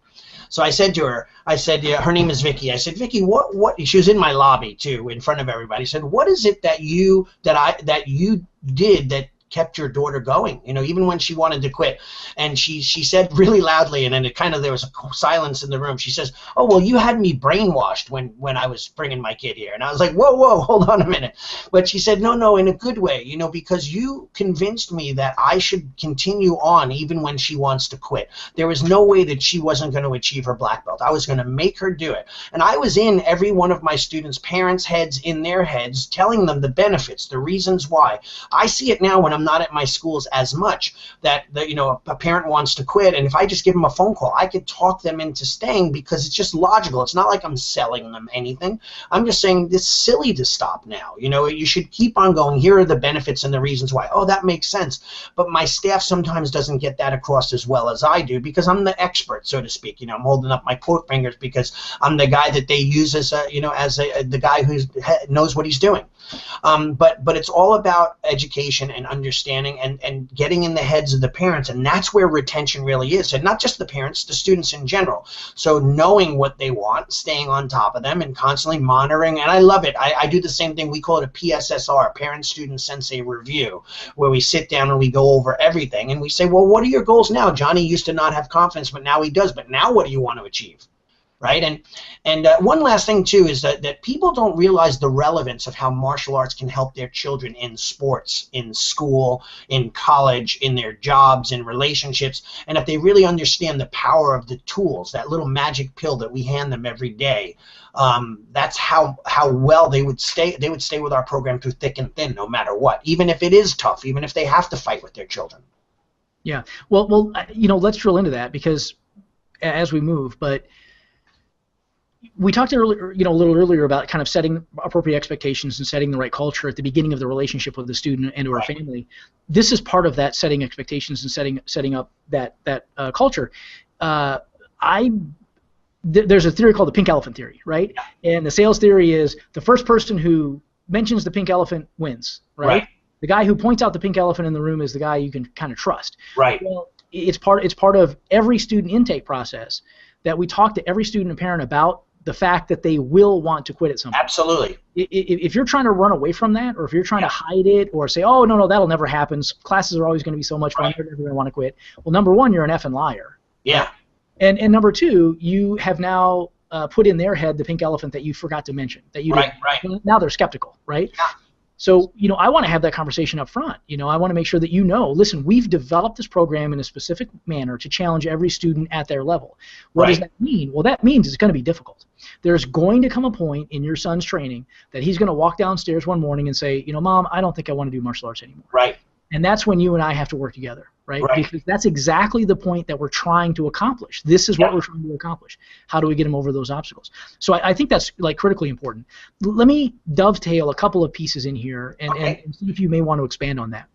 So I said to her, her name is Vicky. I said, Vicky, what? She was in my lobby too, in front of everybody. I said, what is it that you did that kept your daughter going, you know, even when she wanted to quit. And she said really loudly, and then there was a silence in the room. She says, "Oh, well, you had me brainwashed when I was bringing my kid here." And I was like, whoa, hold on a minute. But she said, no, in a good way, you know, because you convinced me that I should continue on even when she wants to quit. There was no way that she wasn't going to achieve her black belt. I was going to make her do it. And I was in every one of my students' parents' heads, in their heads, telling them the benefits, the reasons why. I see it now when I'm not at my schools as much, that you know, a parent wants to quit, and if I just give them a phone call, I could talk them into staying, because it's just logical. It's not like I'm selling them anything. I'm just saying it's silly to stop now. You know, you should keep on going. Here are the benefits and the reasons why. Oh, that makes sense. But my staff sometimes doesn't get that across as well as I do, because I'm the expert, so to speak. You know, I'm holding up my quote fingers because I'm the guy that they use as a, you know, as the guy who knows what he's doing. But it's all about education and understanding and getting in the heads of the parents, and that's where retention really is, and not just the parents, the students in general. So knowing what they want, staying on top of them, and constantly monitoring. And I love it. I do the same thing. We call it a PSSR, Parent Student Sensei Review, where we sit down and we go over everything, and we say, well, what are your goals now? Johnny used to not have confidence, but now he does. But now what do you want to achieve? Right? And one last thing too is that people don't realize the relevance of how martial arts can help their children in sports, in school, in college, in their jobs, in relationships. And if they really understand the power of the tools, that little magic pill that we hand them every day, that's how well they would stay. They would stay with our program through thick and thin, no matter what, even if it is tough, even if they have to fight with their children. Yeah. Well, you know, let's drill into that, because as we move, but we talked earlier, you know, a little earlier about kind of setting appropriate expectations and setting the right culture at the beginning of the relationship with the student and or family. This is part of that, setting expectations and setting up that culture. There's a theory called the pink elephant theory, right? And the sales theory is the first person who mentions the pink elephant wins, right? The guy who points out the pink elephant in the room is the guy you can kind of trust. Right. Well, it's part of every student intake process that we talk to every student and parent about the fact that they will want to quit at some point. Absolutely. If you're trying to run away from that, or if you're trying to hide it, or say, oh, no, that'll never happen, classes are always going to be so much fun, you're never going to want to quit. Well, number one, you're an effing liar. Yeah. And number two, you have now put in their head the pink elephant that you forgot to mention. That you didn't. Now they're skeptical, right? Yeah. So, you know, I want to have that conversation up front. You know, I want to make sure that you know, listen, we've developed this program in a specific manner to challenge every student at their level. What does that mean? Well, that means it's going to be difficult. There's going to come a point in your son's training that he's going to walk downstairs one morning and say, you know, Mom, I don't think I want to do martial arts anymore. Right. And that's when you and I have to work together, right? Because that's exactly the point that we're trying to accomplish. This is what we're trying to accomplish. How do we get him over those obstacles? So I think that's like critically important. Let me dovetail a couple of pieces in here and see if you may want to expand on that.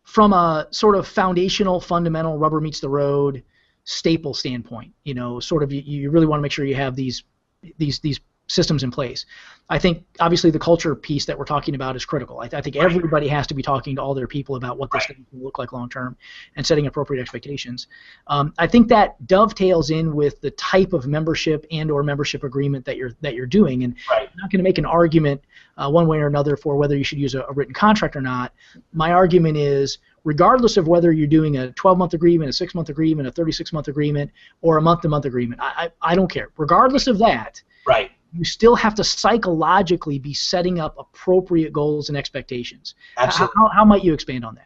From a sort of foundational, fundamental, rubber meets the road staple standpoint, you know, sort of you really want to make sure you have these systems in place. I think obviously the culture piece that we're talking about is critical. I think everybody has to be talking to all their people about what this thing will look like long term and setting appropriate expectations. I think that dovetails in with the type of membership and or membership agreement that you're doing. And I'm not going to make an argument one way or another for whether you should use a written contract or not. My argument is, regardless of whether you're doing a 12-month agreement, a 6-month agreement, a 36-month agreement, or a month-to-month agreement, I don't care. Regardless of that, you still have to psychologically be setting up appropriate goals and expectations. Absolutely. How might you expand on that?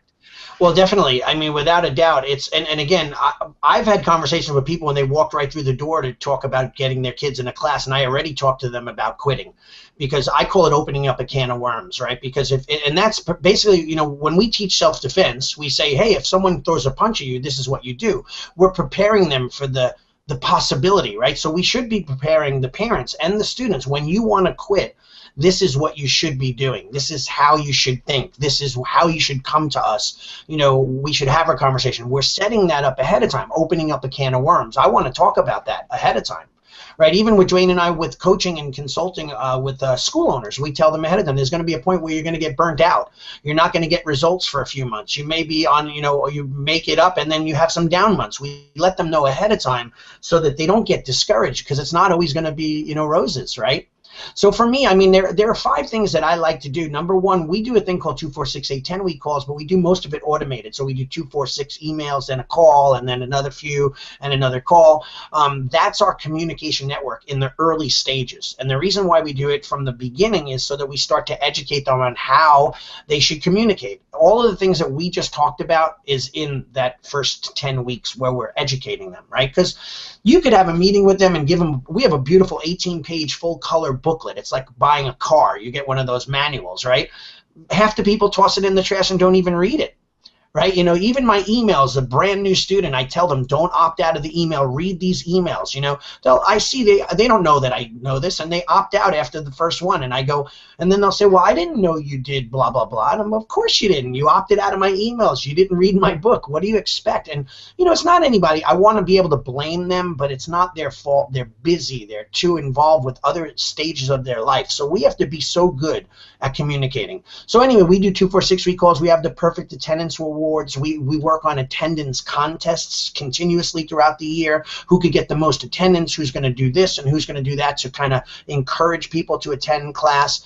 Well, definitely. I mean, without a doubt, it's and again, I've had conversations with people when they walked right through the door to talk about getting their kids in a class, and I already talked to them about quitting, because I call it opening up a can of worms, right? Because and that's basically, you know, when we teach self-defense, we say, hey, if someone throws a punch at you, this is what you do. We're preparing them for the possibility, right? So we should be preparing the parents and the students. When you want to quit, this is what you should be doing. This is how you should think. This is how you should come to us. You know, we should have a conversation. We're setting that up ahead of time, opening up a can of worms. I want to talk about that ahead of time, right? Even with Dwayne and I, with coaching and consulting with school owners, we tell them ahead of time, there's going to be a point where you're going to get burnt out. You're not going to get results for a few months. You may be on, you know, or you make it up and then you have some down months. We let them know ahead of time so that they don't get discouraged, because it's not always going to be, you know, roses, right? So for me, I mean, there are 5 things that I like to do. Number one, we do a thing called 246 10-week calls, but we do most of it automated. So we do 246 emails and a call, and then another few and another call. That's our communication network in the early stages. And the reason why we do it from the beginning is so that we start to educate them on how they should communicate. All of the things that we just talked about is in that first 10 weeks where we're educating them, right? Because you could have a meeting with them and give them, we have a beautiful 18-page full-color booklet. It's like buying a car. You get one of those manuals, right? Half the people toss it in the trash and don't even read it. Right? You know, even my emails, a brand new student, I tell them, don't opt out of the email, read these emails. You know, I see they don't know that I know this, and they opt out after the first one, and I go, and then they'll say, well, I didn't know you did blah, blah, blah. And I'm, of course you didn't. You opted out of my emails. You didn't read my book. What do you expect? And, you know, it's not anybody. I want to be able to blame them, but it's not their fault. They're busy. They're too involved with other stages of their life. So we have to be so good at communicating. So anyway, we do 246-week calls. We have the perfect attendance awards. We work on attendance contests continuously throughout the year. Who could get the most attendance? Who's going to do this and who's going to do that to kind of encourage people to attend class.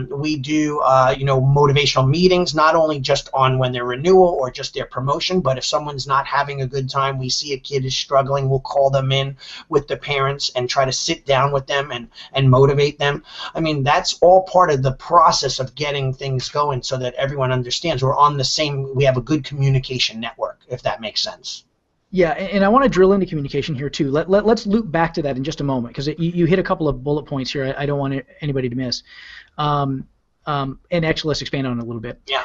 We do you know, motivational meetings, not only just on when they're renewal or just their promotion, but if someone's not having a good time, we see a kid is struggling, we'll call them in with the parents and try to sit down with them and motivate them. I mean, that's all part of the process of getting things going so that everyone understands we're on the same, we have a good communication network, if that makes sense. Yeah, and I want to drill into communication here too. Let's loop back to that in just a moment, because you hit a couple of bullet points here I don't want anybody to miss. And actually, let's expand on it a little bit. Yeah.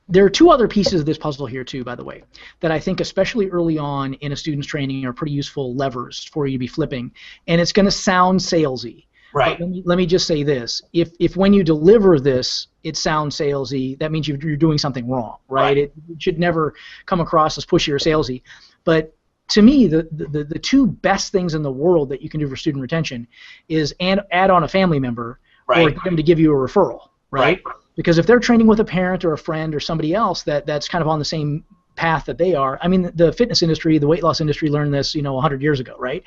There are 2 other pieces of this puzzle here too, by the way, that I think especially early on in a student's training are pretty useful levers for you to be flipping. And it's going to sound salesy. Right. Let me just say this. If when you deliver this, it sounds salesy, that means you're doing something wrong, right? It should never come across as pushy or salesy. But to me, the 2 best things in the world that you can do for student retention is add on a family member or get them to give you a referral, right? Because if they're training with a parent or a friend or somebody else that's kind of on the same path that they are. I mean, the fitness industry, the weight loss industry learned this, 100 years ago, right?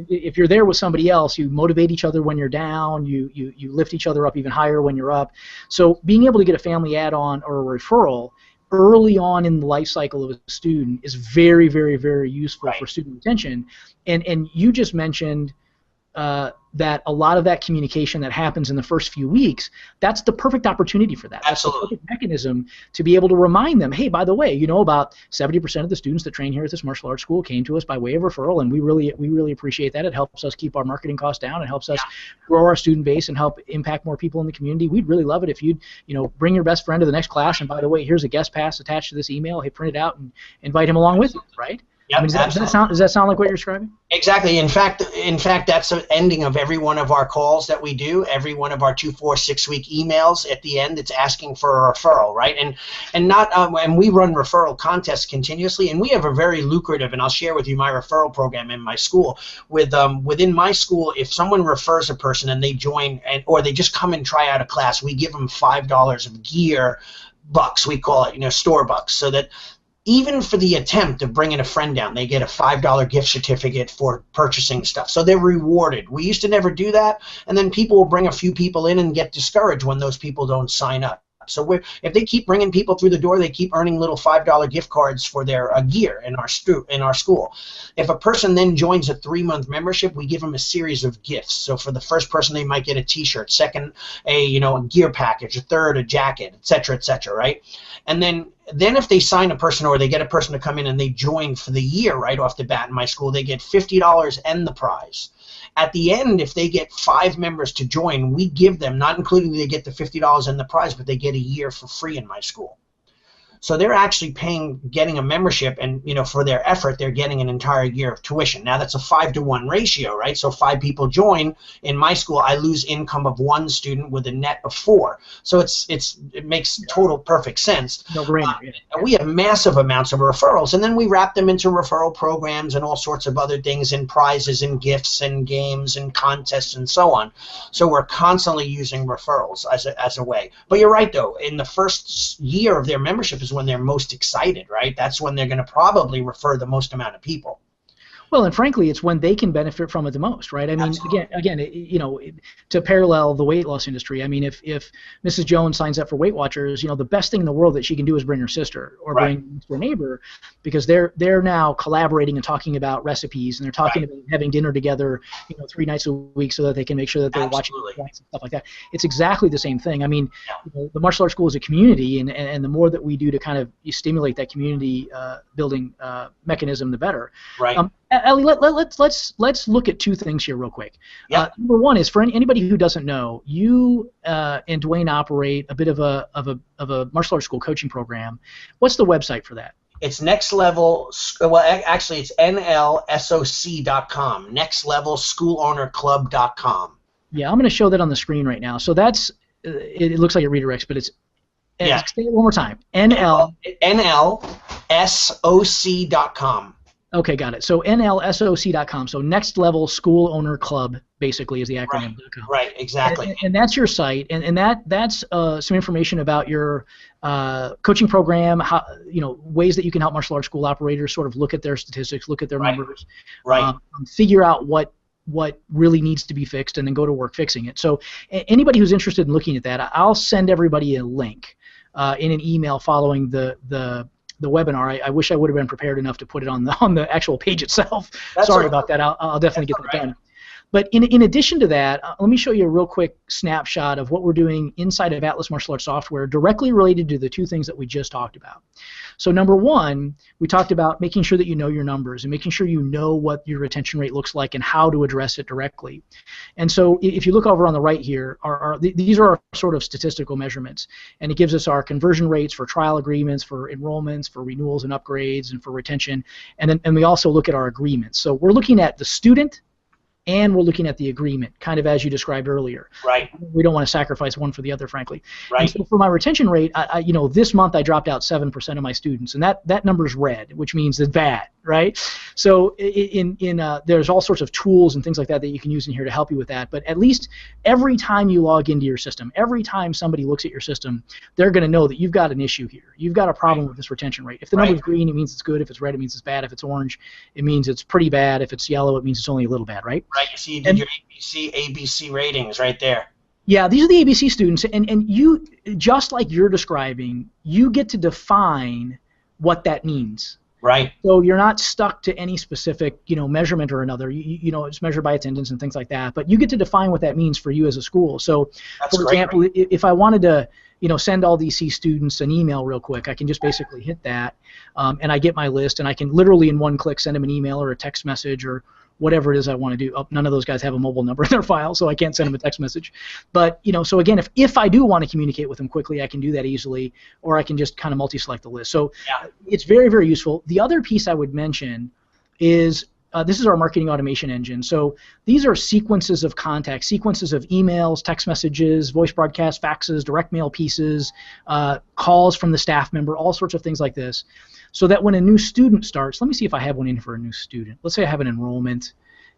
If you're there with somebody else, you motivate each other when you're down, you lift each other up even higher when you're up. So being able to get a family add-on or a referral early on in the life cycle of a student is very, very, very useful for student retention. And you just mentioned that a lot of that communication that happens in the first few weeks, that's the perfect opportunity for that. Absolutely. That's the perfect mechanism to be able to remind them, hey, by the way, about 70% of the students that train here at this martial arts school came to us by way of referral, and we really appreciate that. It helps us keep our marketing costs down. It helps us grow our student base and help impact more people in the community. We'd really love it if you'd, bring your best friend to the next class, and by the way, here's a guest pass attached to this email. Hey, print it out and invite him along with you, right? Yep, I mean, does that sound like what you're describing? Exactly. In fact, that's the ending of every one of our calls that we do. Every one of our 2, 4, 6-week emails at the end, it's asking for a referral, right? And we run referral contests continuously, and we have a very lucrative. And I'll share with you my referral program in my school. Within my school, if someone refers a person and they join or they just come and try out a class, we give them $5 of gear bucks. We call it, store bucks, so that even for the attempt of bringing a friend down, they get a $5 gift certificate for purchasing stuff. So they're rewarded. We used to never do that, and then people will bring a few people in and get discouraged when those people don't sign up. So if they keep bringing people through the door, they keep earning little $5 gift cards for their gear in our school. If a person then joins a 3-month membership, we give them a series of gifts. So for the first person, they might get a T-shirt, second, a gear package, a third, a jacket, et cetera, right? And then if they sign a person or they get a person to come in and they join for the year right off the bat in my school, they get $50 and the prize. At the end, if they get 5 members to join, we give them, not including they get the $50 and the prize, but they get a year for free in my school. So they're actually getting a membership, and for their effort, they're getting an entire year of tuition. Now that's a 5-to-1 ratio, right? So 5 people join. In my school, I lose income of 1 student with a net of 4. So it makes total perfect sense. No brainer. We have massive amounts of referrals, and then we wrap them into referral programs and all sorts of other things, and prizes and gifts and games and contests and so on. So we're constantly using referrals as a way. But you're right, though. In the first year of their membership is when they're most excited, right? That's when they're going to probably refer the most amount of people. Well, and frankly, it's when they can benefit from it the most, right? I mean, to parallel the weight loss industry, I mean, if Mrs. Jones signs up for Weight Watchers, the best thing in the world that she can do is bring her sister or bring her neighbor, because they're now collaborating and talking about recipes, and they're talking about having dinner together, 3 nights a week, so that they can make sure that they're watching points and stuff like that. It's exactly the same thing. I mean, the martial arts school is a community, and the more that we do to kind of stimulate that community building mechanism, the better. Right. Allie, let's look at 2 things here real quick. Number one is, for anybody who doesn't know, you and Dwayne operate a bit of a martial arts school coaching program. What's the website for that? It's Next Level. Well, actually, it's nlsoc.com. nextlevelSchoolownerClub.com. Yeah, I'm going to show that on the screen right now. So that's it looks like it redirects, but it's say it one more time. nlsoc.com. Okay, got it. So nlsoc.com. So Next Level School Owner Club basically is the acronym. Right, exactly. And that's your site, and that's some information about your coaching program, how, ways that you can help martial arts school operators sort of look at their statistics, look at their numbers, figure out what really needs to be fixed, and then go to work fixing it. So anybody who's interested in looking at that, I'll send everybody a link in an email following the webinar. I wish I would have been prepared enough to put it on the actual page itself. Sorry about that. I'll definitely get that done. But in addition to that, let me show you a real quick snapshot of what we're doing inside of Atlas Martial Arts Software directly related to the 2 things that we just talked about. So number one, we talked about making sure that you know your numbers and making sure you know what your retention rate looks like and how to address it directly. And so if you look over on the right here, these are our sort of statistical measurements, and it gives us our conversion rates for trial agreements, for enrollments, for renewals and upgrades, and for retention. And we also look at our agreements. So we're looking at the student, and we're looking at the agreement, kind of as you described earlier. Right. We don't want to sacrifice one for the other, frankly. Right. And so for my retention rate, this month I dropped out 7% of my students, and that number's red, which means it's bad, right? So there's all sorts of tools and things like that you can use in here to help you with that. But at least every time you log into your system, every time somebody looks at your system, they're going to know that you've got an issue here. You've got a problem with this retention rate. If the number's green, it means it's good. If it's red, it means it's bad. If it's orange, it means it's pretty bad. If it's yellow, it means it's only a little bad, right? Right. You see, you did your ABC ratings right there. Yeah, these are the ABC students, and you, just like you're describing, you get to define what that means. Right. So you're not stuck to any specific, measurement or another. It's measured by attendance and things like that. But you get to define what that means for you as a school. So, for example, if I wanted to, send all these C students an email real quick, I can just basically hit that, and I get my list, and I can literally in one click send them an email or a text message or whatever it is I want to do. None of those guys have a mobile number in their file, so I can't send them a text message. But, so again, if I do want to communicate with them quickly, I can do that easily, or I can just kind of multi-select the list. So it's very, very useful. The other piece I would mention is this is our marketing automation engine. So these are sequences of contacts, sequences of emails, text messages, voice broadcasts, faxes, direct mail pieces, calls from the staff member, all sorts of things like this. So that when a new student starts, let me see if I have one in for a new student. Let's say I have an enrollment,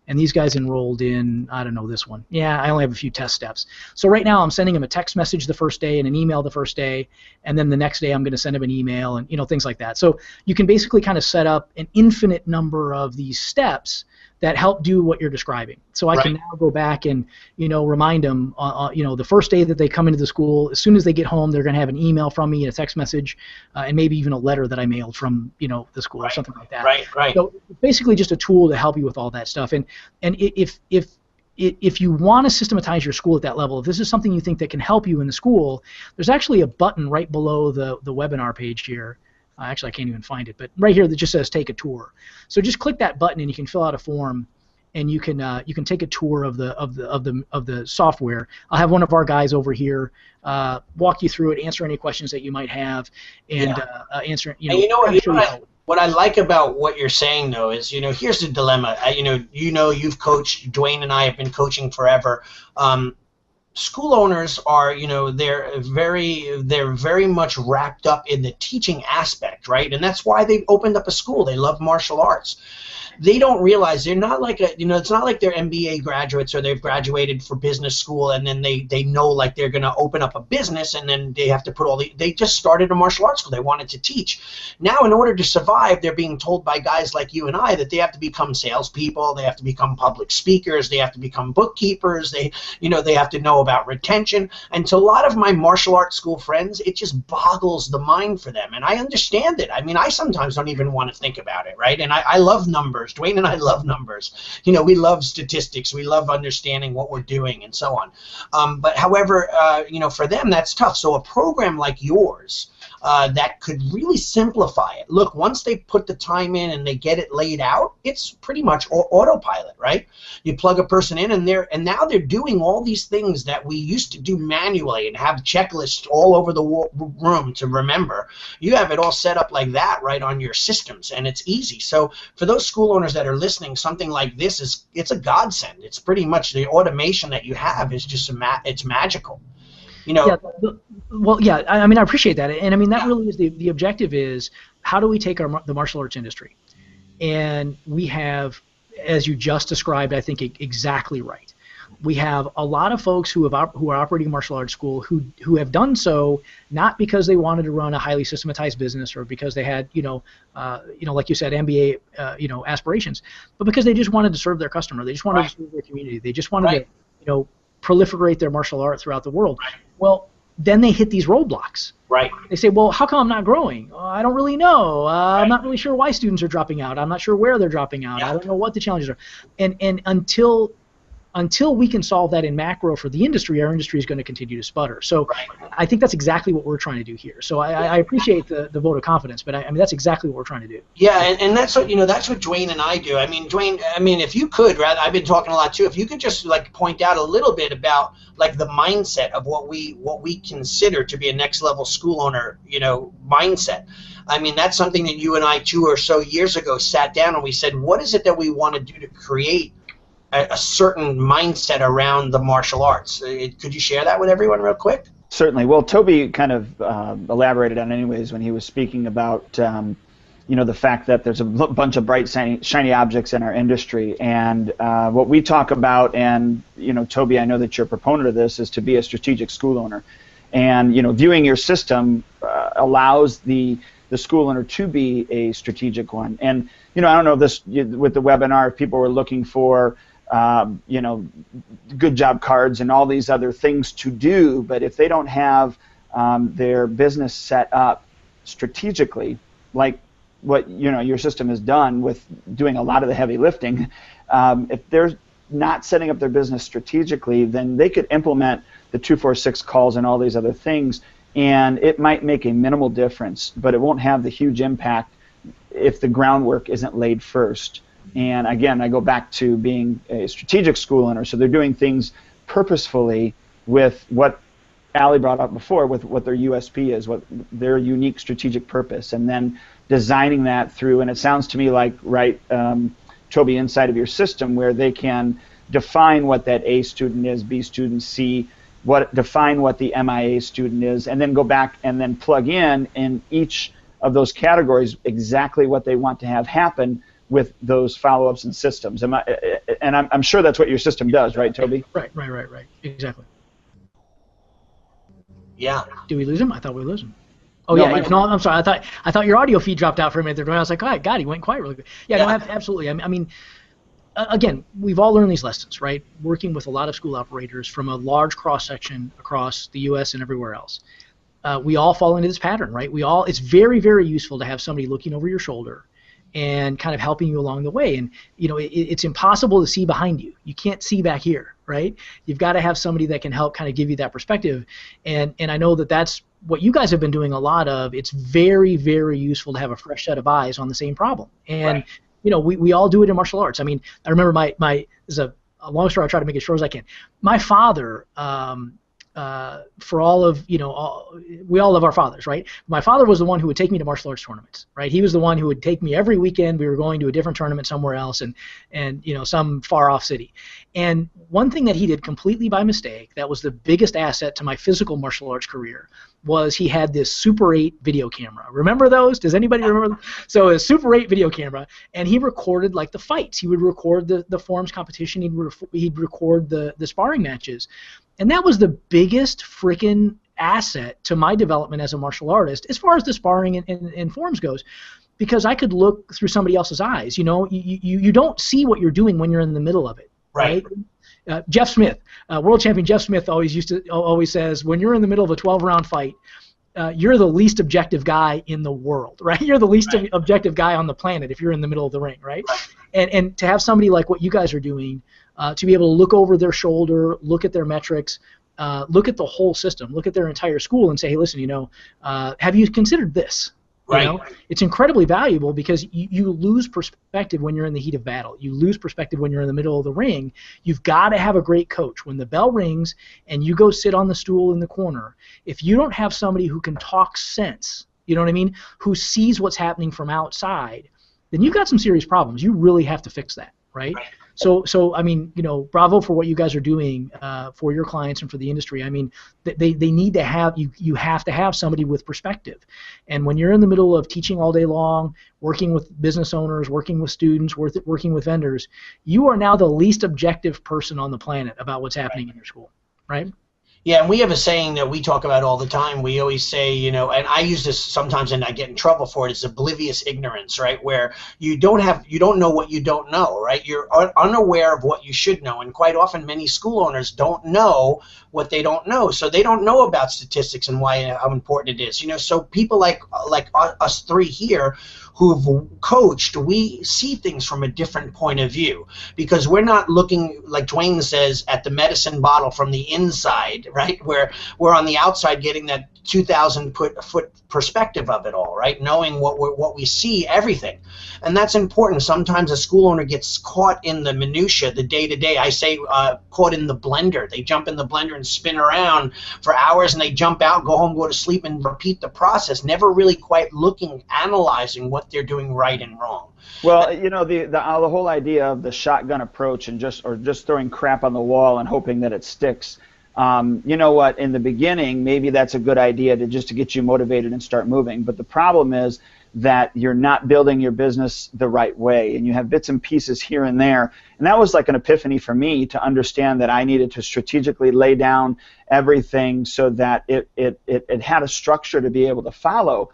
and these guys enrolled in, I don't know, this one. Yeah, I only have a few test steps. So right now I'm sending them a text message the first day and an email the first day, and then the next day I'm going to send them an email and things like that. So you can basically kind of set up an infinite number of these steps that help do what you're describing. So I can now go back and remind them, the first day that they come into the school, as soon as they get home, they're going to have an email from me, a text message, and maybe even a letter that I mailed from the school or something like that. Right. So it's basically just a tool to help you with all that stuff. And if you want to systematize your school at that level, if this is something you think that can help you in the school, there's actually a button right below the webinar page here. Actually, I can't even find it, but right here that just says "Take a Tour." So just click that button, and you can fill out a form, and you can take a tour of the software. I'll have one of our guys over here walk you through it, answer any questions that you might have, and answer. What I like about what you're saying though is here's the dilemma. You've coached. Dwayne and I have been coaching forever. School owners are, they're very much wrapped up in the teaching aspect, right? And that's why they've opened up a school. They love martial arts. they don't realize they're not like it's not like they're MBA graduates or they've graduated for business school and then they know like they're going to open up a business and then they have to put they just started a martial arts school. They wanted to teach. Now, in order to survive, they're being told by guys like you and I that they have to become salespeople, they have to become public speakers, they have to become bookkeepers, they have to know about retention. And to a lot of my martial arts school friends, it just boggles the mind for them. And I understand it. I mean, I sometimes don't even want to think about it, right? And I love numbers. Dwayne and I love numbers. We love statistics. We love understanding what we're doing and so on. But however, for them, that's tough. So a program like yours, that could really simplify it. Look, once they put the time in and they get it laid out, it's pretty much autopilot, right? You plug a person in and now they're doing all these things that we used to do manually and have checklists all over the room to remember. You have it all set up like that right on your systems, and it's easy. So for those school owners that are listening, something like this it's a godsend. It's pretty much the automation that you have is just it's magical. Yeah, well, yeah, I mean, I appreciate that, and I mean that really is the objective is how do we take the martial arts industry, and we have, as you just described, I think exactly right. We have a lot of folks who are operating martial arts school who have done so not because they wanted to run a highly systematized business or because they had like you said MBA aspirations, but because they just wanted to serve their customer, they just wanted to serve their community, they just wanted to proliferate their martial art throughout the world. Well, then they hit these roadblocks. Right. They say, well, how come I'm not growing? I don't really know. I'm not really sure why students are dropping out. I'm not sure where they're dropping out. I don't know what the challenges are. And until we can solve that in macro for the industry, our industry is going to continue to sputter. So I think that's exactly what we're trying to do here. So I appreciate the vote of confidence, but I mean that's exactly what we're trying to do. Yeah, and that's what that's what Dwayne and I do. I mean, Dwayne, if you could, I've been talking a lot too. If you could just like point out a little bit about like the mindset of what we consider to be a next level school owner, mindset. I mean, that's something that you and I 2 or so years ago sat down and we said, what is it that we want to do to create a certain mindset around the martial arts? Could you share that with everyone real quick? Certainly. Well, Toby kind of elaborated on it anyways when he was speaking about the fact that there's a bunch of bright shiny objects in our industry, and what we talk about, and Toby, I know that you're a proponent of this, is to be a strategic school owner, and viewing your system allows the school owner to be a strategic one. And I don't know if this with the webinar, if people were looking for good job cards and all these other things to do, but if they don't have their business set up strategically, like what your system has done with doing a lot of the heavy lifting, if they're not setting up their business strategically, then they could implement the 246 calls and all these other things, and it might make a minimal difference, but it won't have the huge impact if the groundwork isn't laid first. And again, I go back to being a strategic school owner, so they're doing things purposefully with what Allie brought up before, with what their USP is, what their unique strategic purpose, and then designing that through, and it sounds to me like, Toby, inside of your system where they can define what that A student is, B student, C, define what the MIA student is, and then go back and then plug in each of those categories exactly what they want to have happen with those follow-ups and systems. I'm sure that's what your system does, right, Toby? Right. Exactly. Yeah. Did we lose him? I thought we lose him. Oh no, yeah. No, I'm sorry. I thought your audio feed dropped out for a minute there. I was like, oh, God, he went quiet really good. Yeah. No, absolutely. I mean, again, we've all learned these lessons, right? Working with a lot of school operators from a large cross-section across the U.S. and everywhere else. We all fall into this pattern, right? It's very, very useful to have somebody looking over your shoulder and kind of helping you along the way. And it's impossible to see behind you. You can't see back here, right? You've got to have somebody that can help kind of give you that perspective. And I know that that's what you guys have been doing a lot of. It's very, very useful to have a fresh set of eyes on the same problem. And we all do it in martial arts. I mean, I remember this is a long story. I try to make it short as I can. My father, for all of we all love our fathers, right? My father was the one who would take me to martial arts tournaments, right? He was the one who would take me every weekend. We were going to a different tournament somewhere else, and some far off city. And one thing that he did completely by mistake, that was the biggest asset to my physical martial arts career, was he had this Super 8 video camera. Remember those? Does anybody remember? So a Super 8 video camera, and he recorded like the fights. He would record the forms competition. He'd record the sparring matches, and that was the biggest freaking asset to my development as a martial artist as far as the sparring and forms goes, because I could look through somebody else's eyes. You know, you don't see what you're doing when you're in the middle of it, right? Jeff Smith, world champion Jeff Smith, always says, when you're in the middle of a 12-round fight, you're the least objective guy in the world, right? You're the least objective guy on the planet if you're in the middle of the ring, right? And to have somebody like what you guys are doing, to be able to look over their shoulder, look at their metrics, look at the whole system, look at their entire school, and say, hey, listen, you know, have you considered this? You know? It's incredibly valuable because you lose perspective when you're in the heat of battle. You lose perspective when you're in the middle of the ring. You've got to have a great coach. When the bell rings and you go sit on the stool in the corner, if you don't have somebody who can talk sense, you know what I mean, who sees what's happening from outside, then you've got some serious problems. You really have to fix that, right? So I mean, you know, bravo for what you guys are doing for your clients and for the industry. I mean, they need to have, you have to have somebody with perspective. And when you're in the middle of teaching all day long, working with business owners, working with students, working with vendors, you are now the least objective person on the planet about what's happening in your school, right? Yeah, and we have a saying that we talk about all the time. We always say, you know, and I use this sometimes and I get in trouble for it, it's oblivious ignorance, right? Where you don't know what you don't know, right? You're unaware of what you should know. And quite often many school owners don't know what they don't know. So they don't know about statistics and how important it is. You know, so people like us three here who've coached, we see things from a different point of view because we're not looking, like Dwayne says, at the medicine bottle from the inside, right? Where we're on the outside getting that 2,000 foot perspective of it all, right? Knowing what we see, everything. And that's important. Sometimes a school owner gets caught in the minutia, the day-to-day. I say caught in the blender. They jump in the blender and spin around for hours and they jump out, go home, go to sleep, and repeat the process, never really quite looking, analyzing what they're doing right and wrong. Well, you know, the whole idea of the shotgun approach and just throwing crap on the wall and hoping that it sticks. You know what, in the beginning, maybe that's a good idea to get you motivated and start moving. But the problem is that you're not building your business the right way, and you have bits and pieces here and there. And that was like an epiphany for me to understand that I needed to strategically lay down everything so that it had a structure to be able to follow.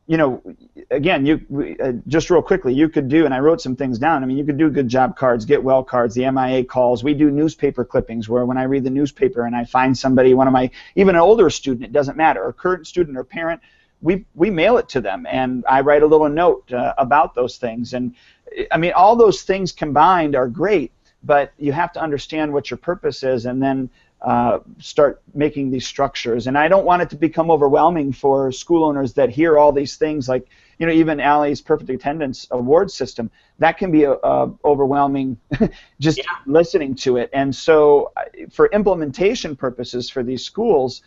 You know, again, just real quickly, you could do, and I wrote some things down, I mean, you could do good job cards, get well cards, the MIA calls. We do newspaper clippings where when I read the newspaper and I find somebody, even an older student, it doesn't matter, a current student or parent, we mail it to them, and I write a little note about those things. And, I mean, all those things combined are great, but you have to understand what your purpose is and then start making these structures. And I don't want it to become overwhelming for school owners that hear all these things, like, you know, even Allie's perfect attendance award system, that can be overwhelming just listening to it. And so for implementation purposes for these schools,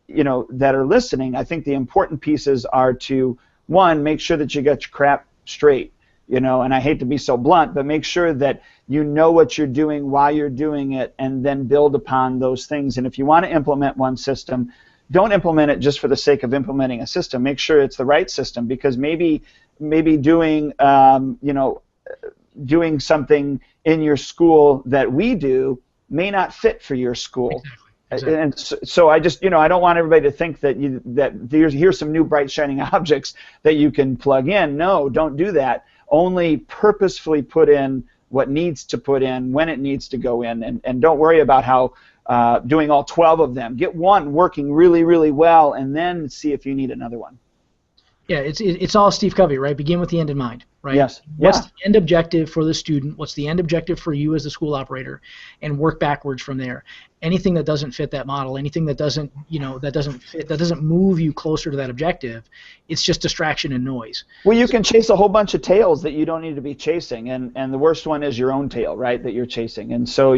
you know, that are listening, I think the important pieces are to, one, make sure that you get your crap straight. You know, and I hate to be so blunt, but make sure that you know what you're doing, why you're doing it, and then build upon those things. And if you want to implement one system, don't implement it just for the sake of implementing a system. Make sure it's the right system, because maybe doing you know, doing something in your school that we do may not fit for your school. Exactly. And so I just, you know, I don't want everybody to think that here's some new bright shining objects that you can plug in. No, don't do that. Only purposefully put in what needs to put in when it needs to go in, and don't worry about how doing all 12 of them. Get one working really, really well, and then see if you need another one. Yeah, it's all Steve Covey, right? Begin with the end in mind, right? Yes. What's the end objective for the student? What's the end objective for you as the school operator? And work backwards from there. Anything that doesn't fit that model, anything that doesn't, you know, that doesn't move you closer to that objective, it's just distraction and noise. Well, you can chase a whole bunch of tails that you don't need to be chasing, and the worst one is your own tail, right? That you're chasing. And so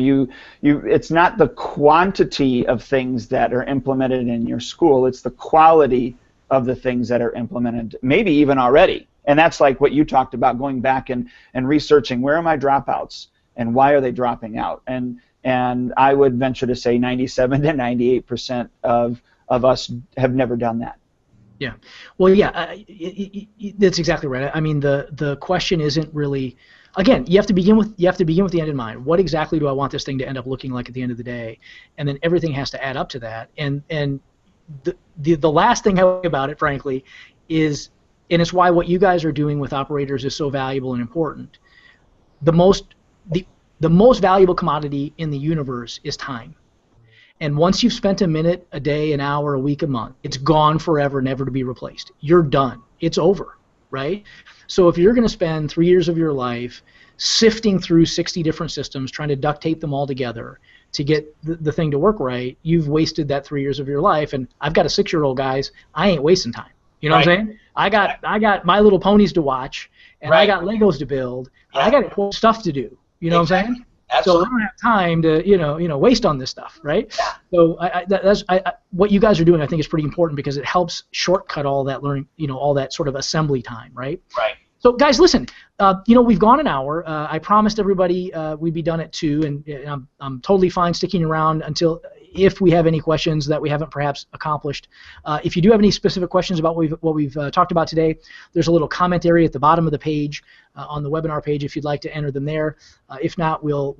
it's not the quantity of things that are implemented in your school; it's the quality of the things that are implemented, maybe even already. And that's like what you talked about, going back and researching, where are my dropouts and why are they dropping out? And I would venture to say 97 to 98% of of us have never done that. Yeah, well, yeah, that's exactly right. I mean, the question isn't really, again, you have to begin with the end in mind. What exactly do I want this thing to end up looking like at the end of the day? And then everything has to add up to that. And the last thing about it, frankly, is, and it's why what you guys are doing with operators is so valuable and important. The most valuable commodity in the universe is time. And once you've spent a minute, a day, an hour, a week, a month, it's gone forever, never to be replaced. You're done. It's over, right? So if you're going to spend 3 years of your life sifting through 60 different systems, trying to duct tape them all together to get the thing to work right, you've wasted that 3 years of your life. And I've got a 6-year-old, guys. I ain't wasting time. You know what I'm saying? I got My Little Ponies to watch, and I got Legos to build. Yeah. I got important stuff to do. You know what I'm saying? Absolutely. So I don't have time to waste on this stuff, right? Yeah. So that's what you guys are doing. I think is pretty important because it helps shortcut all that learning, all that sort of assembly time, right? Right. So guys, listen. We've gone an hour. I promised everybody we'd be done at 2, and I'm totally fine sticking around until if we have any questions that we haven't perhaps accomplished. If you do have any specific questions about what we've talked about today, there's a little comment area at the bottom of the page on the webinar page if you'd like to enter them there. If not, we'll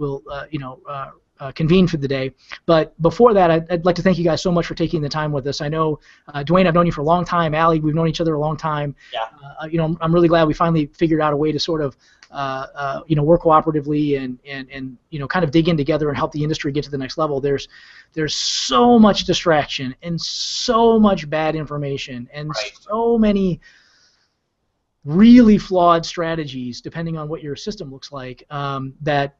convene for the day. But before that, I'd like to thank you guys so much for taking the time with us. I know, Dwayne, I've known you for a long time. Allie, we've known each other a long time. Yeah. I'm really glad we finally figured out a way to sort of work cooperatively and kind of dig in together and help the industry get to the next level. There's so much distraction and so much bad information and so many really flawed strategies depending on what your system looks like that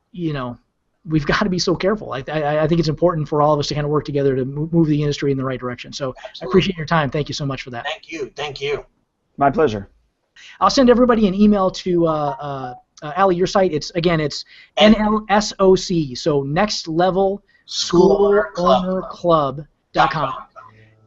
we've got to be so careful. I think it's important for all of us to kind of work together to move the industry in the right direction. So absolutely. I appreciate your time. Thank you so much for that. Thank you. My pleasure. I'll send everybody an email to Allie, your site. It's NLSOC, so Next Level School Owner Club.com.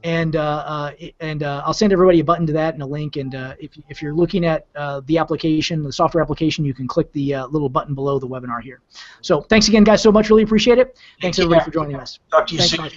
And I'll send everybody a button to that and a link. And if you're looking at the application, the software application, you can click the little button below the webinar here. So thanks again, guys, so much. Really appreciate it. Thanks, everybody, for joining us. Talk to you soon.